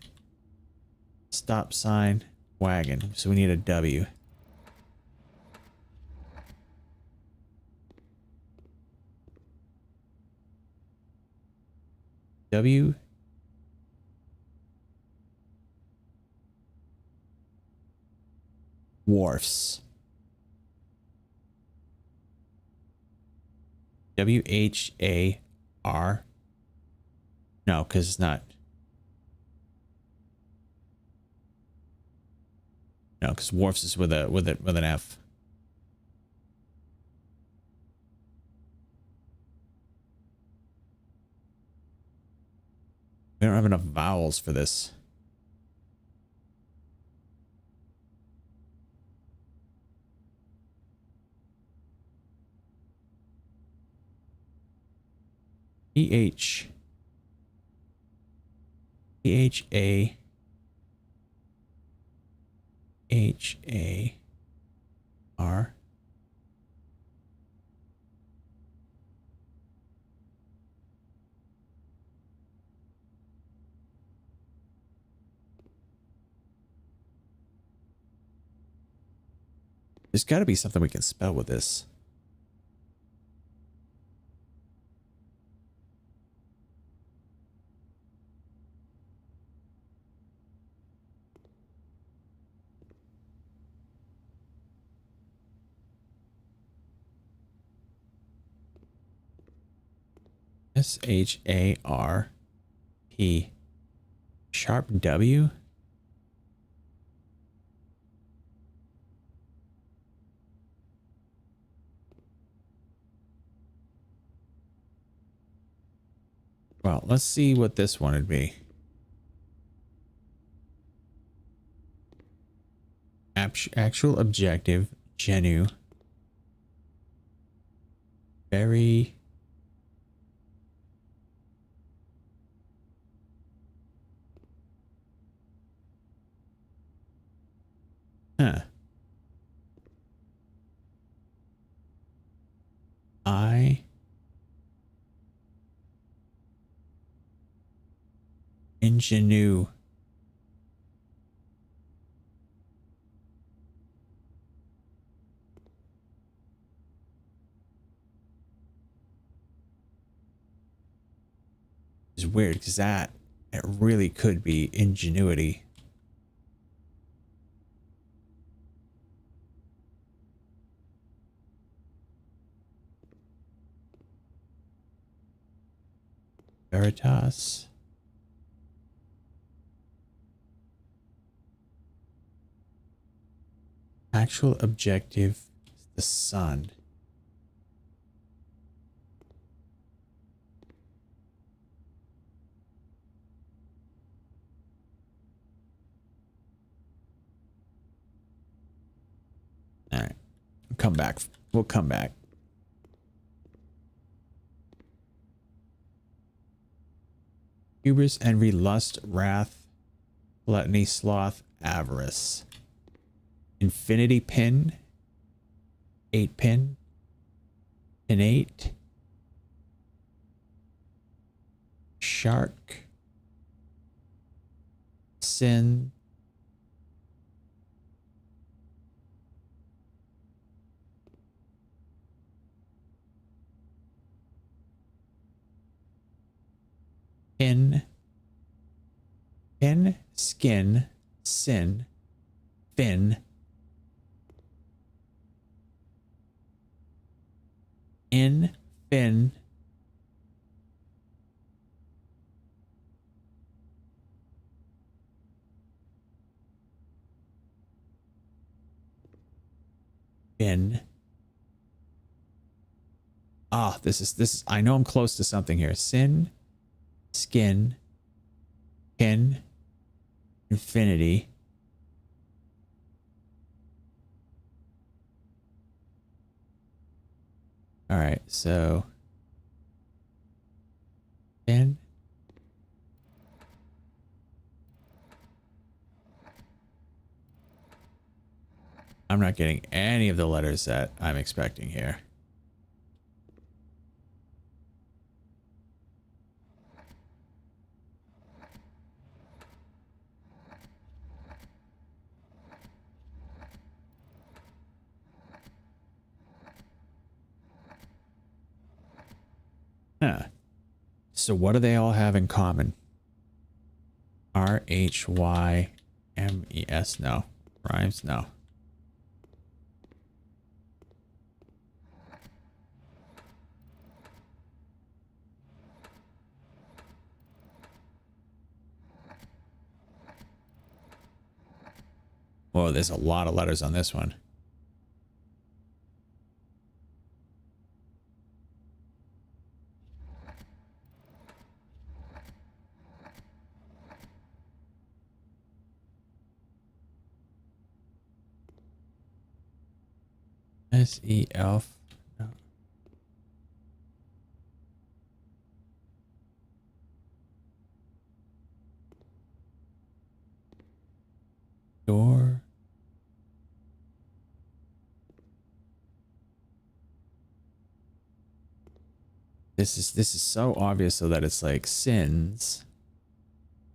Speaker 1: stop sign, wagon. So we need a W. W. Wharfs. WHAR. No, because it's not. No, because wharfs is with an F. We don't have enough vowels for this. EH. EHA. HAR. There's got to be something we can spell with this. SHARP. Sharp W. Well, let's see what this one would be. Actual objective, genu. Very. Huh. Ingenue. It's weird because it really could be ingenuity. Veritas. Actual objective, the sun. All right, come back. We'll come back. Hubris, envy, lust, wrath, gluttony, sloth, avarice. Infinity pin. 8 pin. Innate. Shark. Sin. Pin. Pin. Skin. Sin. Fin. In. Fin. Fin. Ah, this is, I know I'm close to something here. Sin, skin, kin, infinity. All right, so fin. I'm not getting any of the letters that I'm expecting here. Huh. So what do they all have in common? R-H-Y-M-E-S. No. Rhymes? No. Whoa, there's a lot of letters on this one. S-E-L. No. Door. This is so obvious so that it's like sins.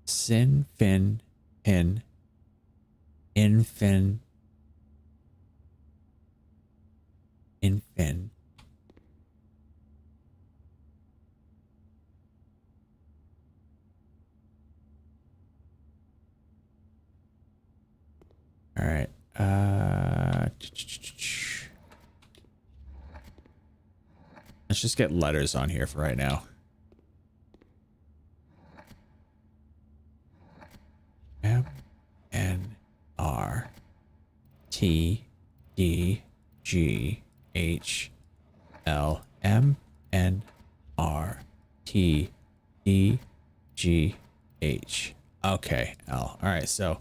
Speaker 1: Sin, fin, pin, infin, infin. All right. Let's just get letters on here for right now. M N R T D G H L M N R T D G H. Okay, L. All right, so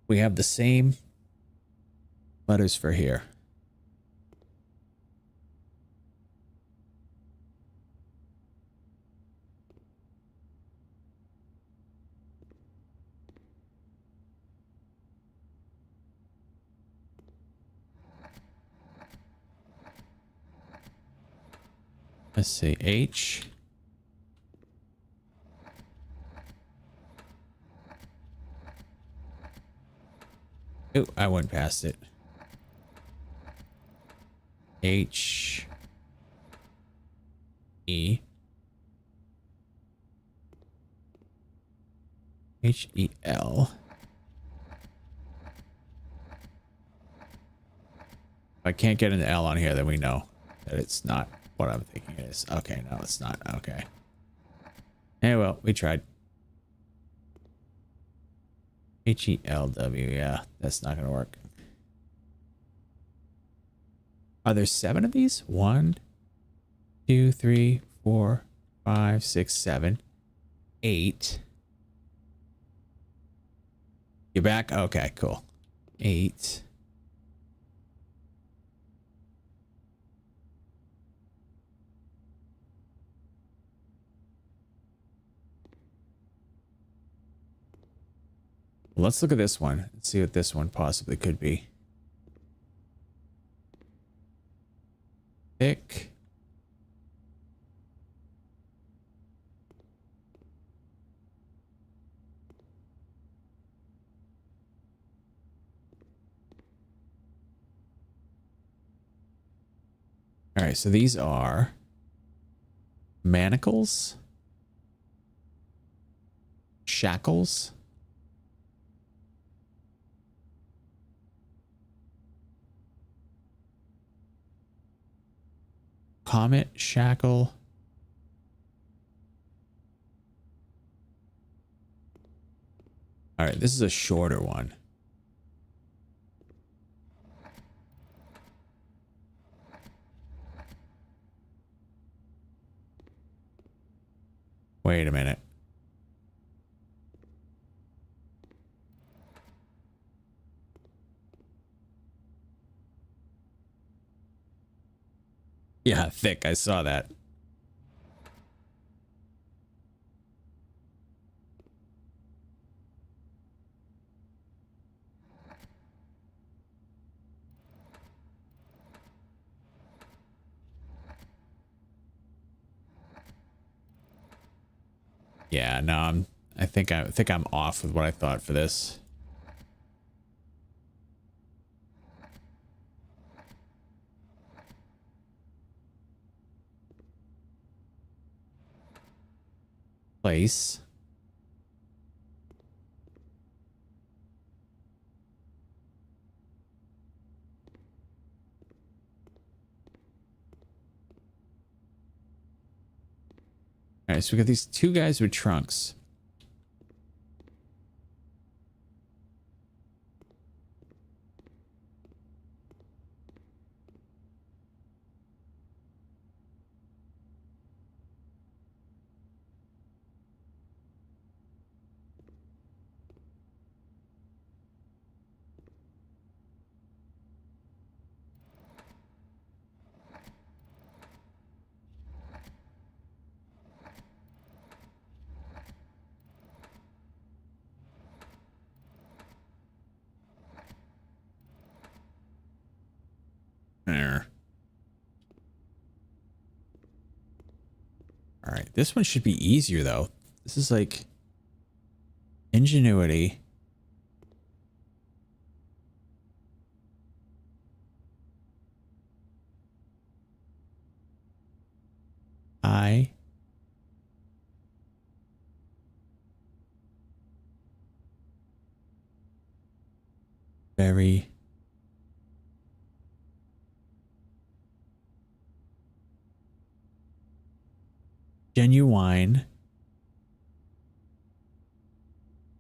Speaker 1: we have the same letters for here. Let's see, H. Oh, I went past it. H. E. H E L. If I can't get an L on here, then we know that it's not what I'm thinking it is. Okay, no, it's not. Okay. Hey, well, we tried. H-E-L-W, yeah, that's not gonna work. Are there 7 of these? 1, 2, 3, 4, 5, 6, 7, 8. You're back? Okay, cool. 8. Let's look at this one. Let's see what this one possibly could be. Thick. All right, so these are manacles, shackles, comet shackle, all right, this is a shorter one. Wait a minute. Yeah, thick. I saw that. Yeah, no, I think I'm off with what I thought for this. Place. All right, so we got these two guys with trunks. There. All right, this one should be easier though. This is like ingenuity. I very genuine.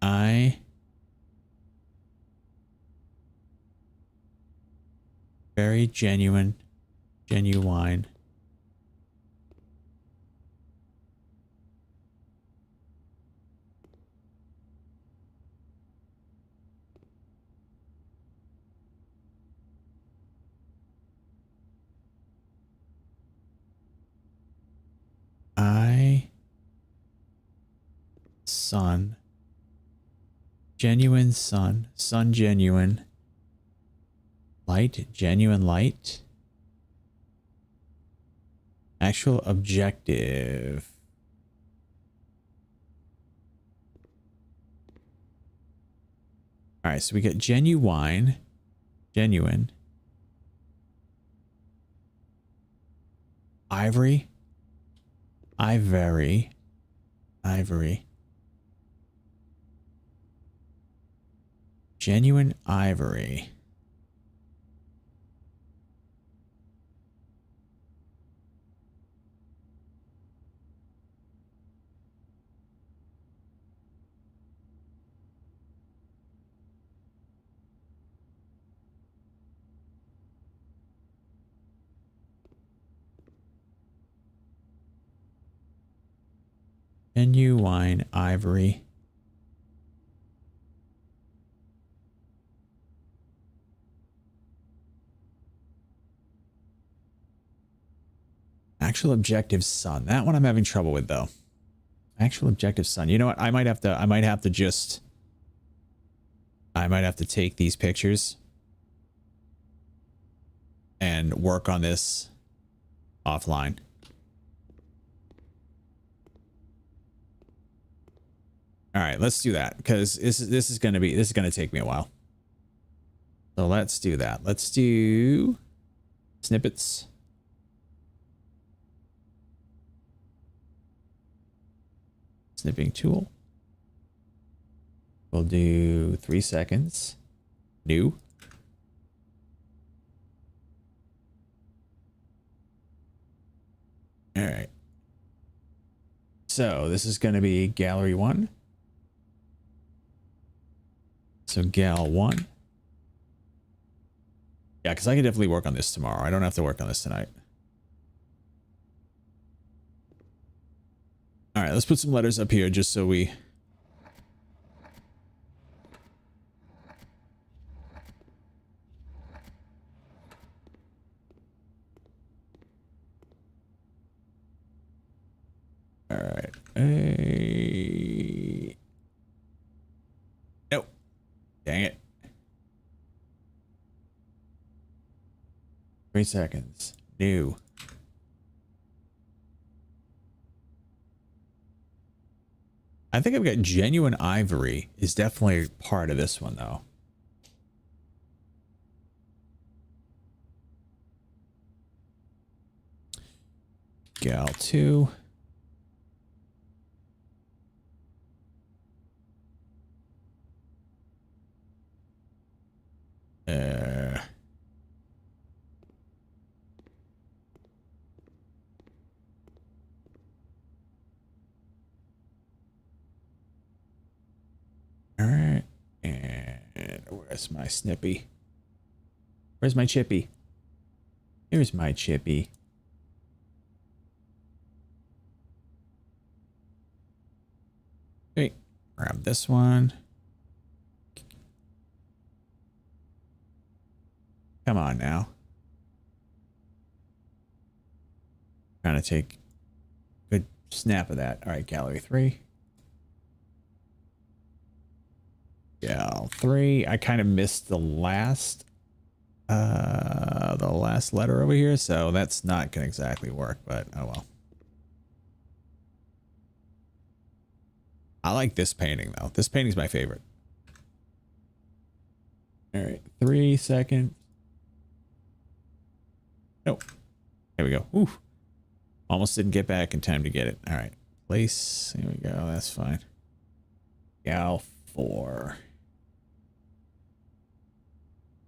Speaker 1: I very genuine. Genuine. I sun. Genuine sun. Sun genuine. Light. Genuine light. Actual objective. All right, so we get genuine. Genuine. Ivory. Ivory. Ivory. Genuine ivory. Genuine ivory. Actual objective sun. That one I'm having trouble with though. Actual objective sun. You know what? I might have to just I might have to take these pictures and work on this offline. All right, let's do that because this is going to take me a while. So let's do that. Let's do snippets. Snipping tool. We'll do 3 seconds. New. All right. So this is going to be gallery 1. So gal 1. Yeah, because I can definitely work on this tomorrow. I don't have to work on this tonight. All right, let's put some letters up here just so we... All right. Nope. Dang it. 3 seconds. New. I think I've got genuine ivory is definitely part of this one though. Gal 2. All right. And where's my snippy? Where's my chippy? Here's my chippy. Wait, grab this one. Come on now. Trying to take a good snap of that. All right, gallery 3. Gal 3. I kind of missed the last letter over here, so that's not gonna exactly work, but oh well. I like this painting though. This painting's my favorite. All right, 3 seconds. Nope. There we go. Ooh. Almost didn't get back in time to get it. All right. Place. There we go. That's fine. Gal 4.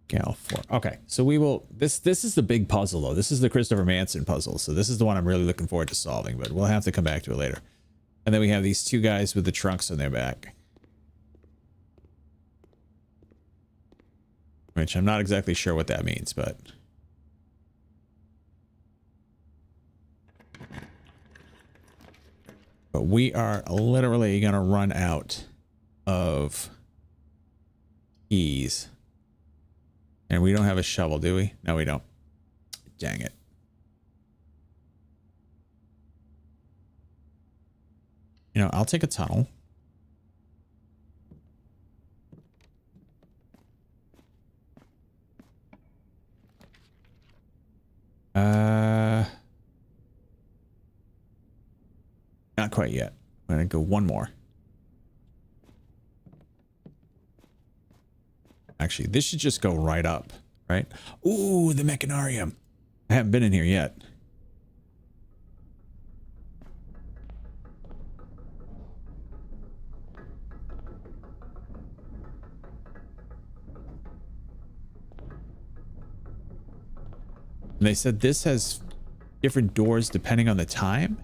Speaker 1: Gal 4. Okay. So we will... This is the big puzzle, though. This is the Christopher Manson puzzle. So this is the one I'm really looking forward to solving, but we'll have to come back to it later. And then we have these 2 guys with the trunks on their back. Which I'm not exactly sure what that means, but... But we are literally going to run out of keys. And we don't have a shovel, do we? No, we don't. Dang it. You know, I'll take a tunnel. Not quite yet. I'm gonna go one more. Actually, this should just go right up, right? Ooh, the mechanarium. I haven't been in here yet. And they said this has different doors depending on the time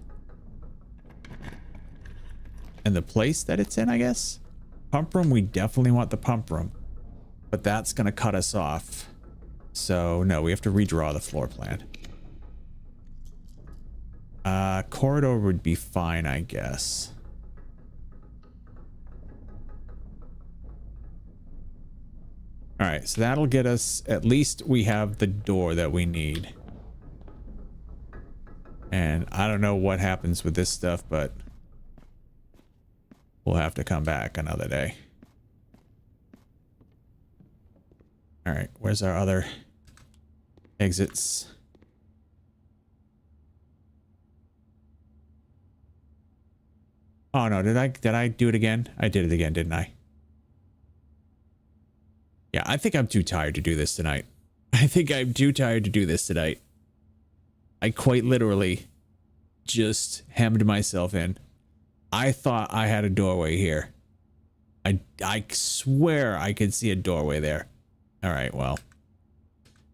Speaker 1: and the place that it's in, I guess. Pump room, we definitely want the pump room, but that's going to cut us off. So no, we have to redraw the floor plan. Corridor would be fine, I guess. All right, so that'll get us, at least we have the door that we need. And I don't know what happens with this stuff, but we'll have to come back another day. All right, where's our other exits? Oh no, did I do it again? I did it again, didn't I? Yeah, I think I'm too tired to do this tonight. I think I'm too tired to do this tonight. I quite literally just hemmed myself in. I thought I had a doorway here. I swear I could see a doorway there. All right, well,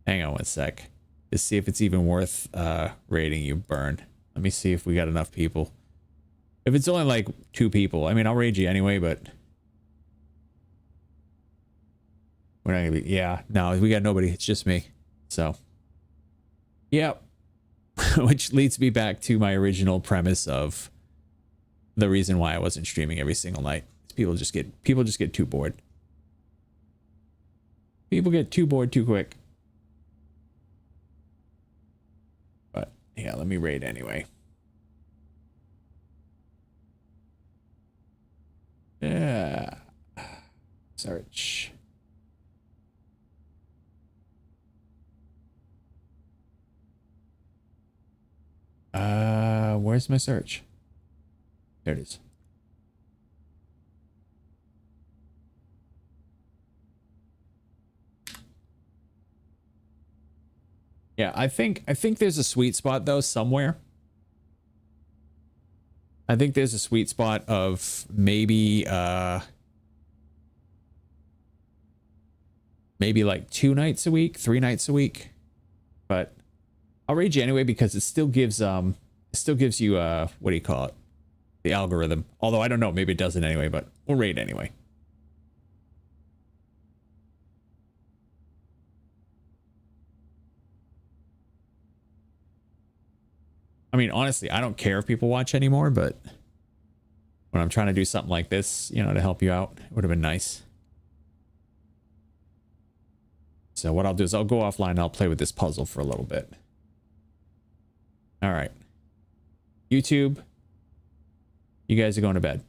Speaker 1: hang on one sec. To see if it's even worth raiding you, Burn. Let me see if we got enough people. If it's only like 2 people, I mean, I'll raid you anyway, but we're not gonna be. Yeah, no, we got nobody. It's just me. So, yep. Which leads me back to my original premise of the reason why I wasn't streaming every single night. People just get too bored. People get too bored too quick. But yeah, let me raid anyway. Yeah. Search. Where's my search? There it is. Yeah, I think there's a sweet spot though somewhere. I think there's a sweet spot of maybe like 2 nights a week, 3 nights a week. But I'll raid you anyway because it still gives you what do you call it? The algorithm. Although I don't know, maybe it doesn't anyway, but we'll raid anyway. I mean, honestly, I don't care if people watch anymore, but when I'm trying to do something like this, you know, to help you out, it would have been nice. So what I'll do is I'll go offline and I'll play with this puzzle for a little bit. All right. YouTube, you guys are going to bed.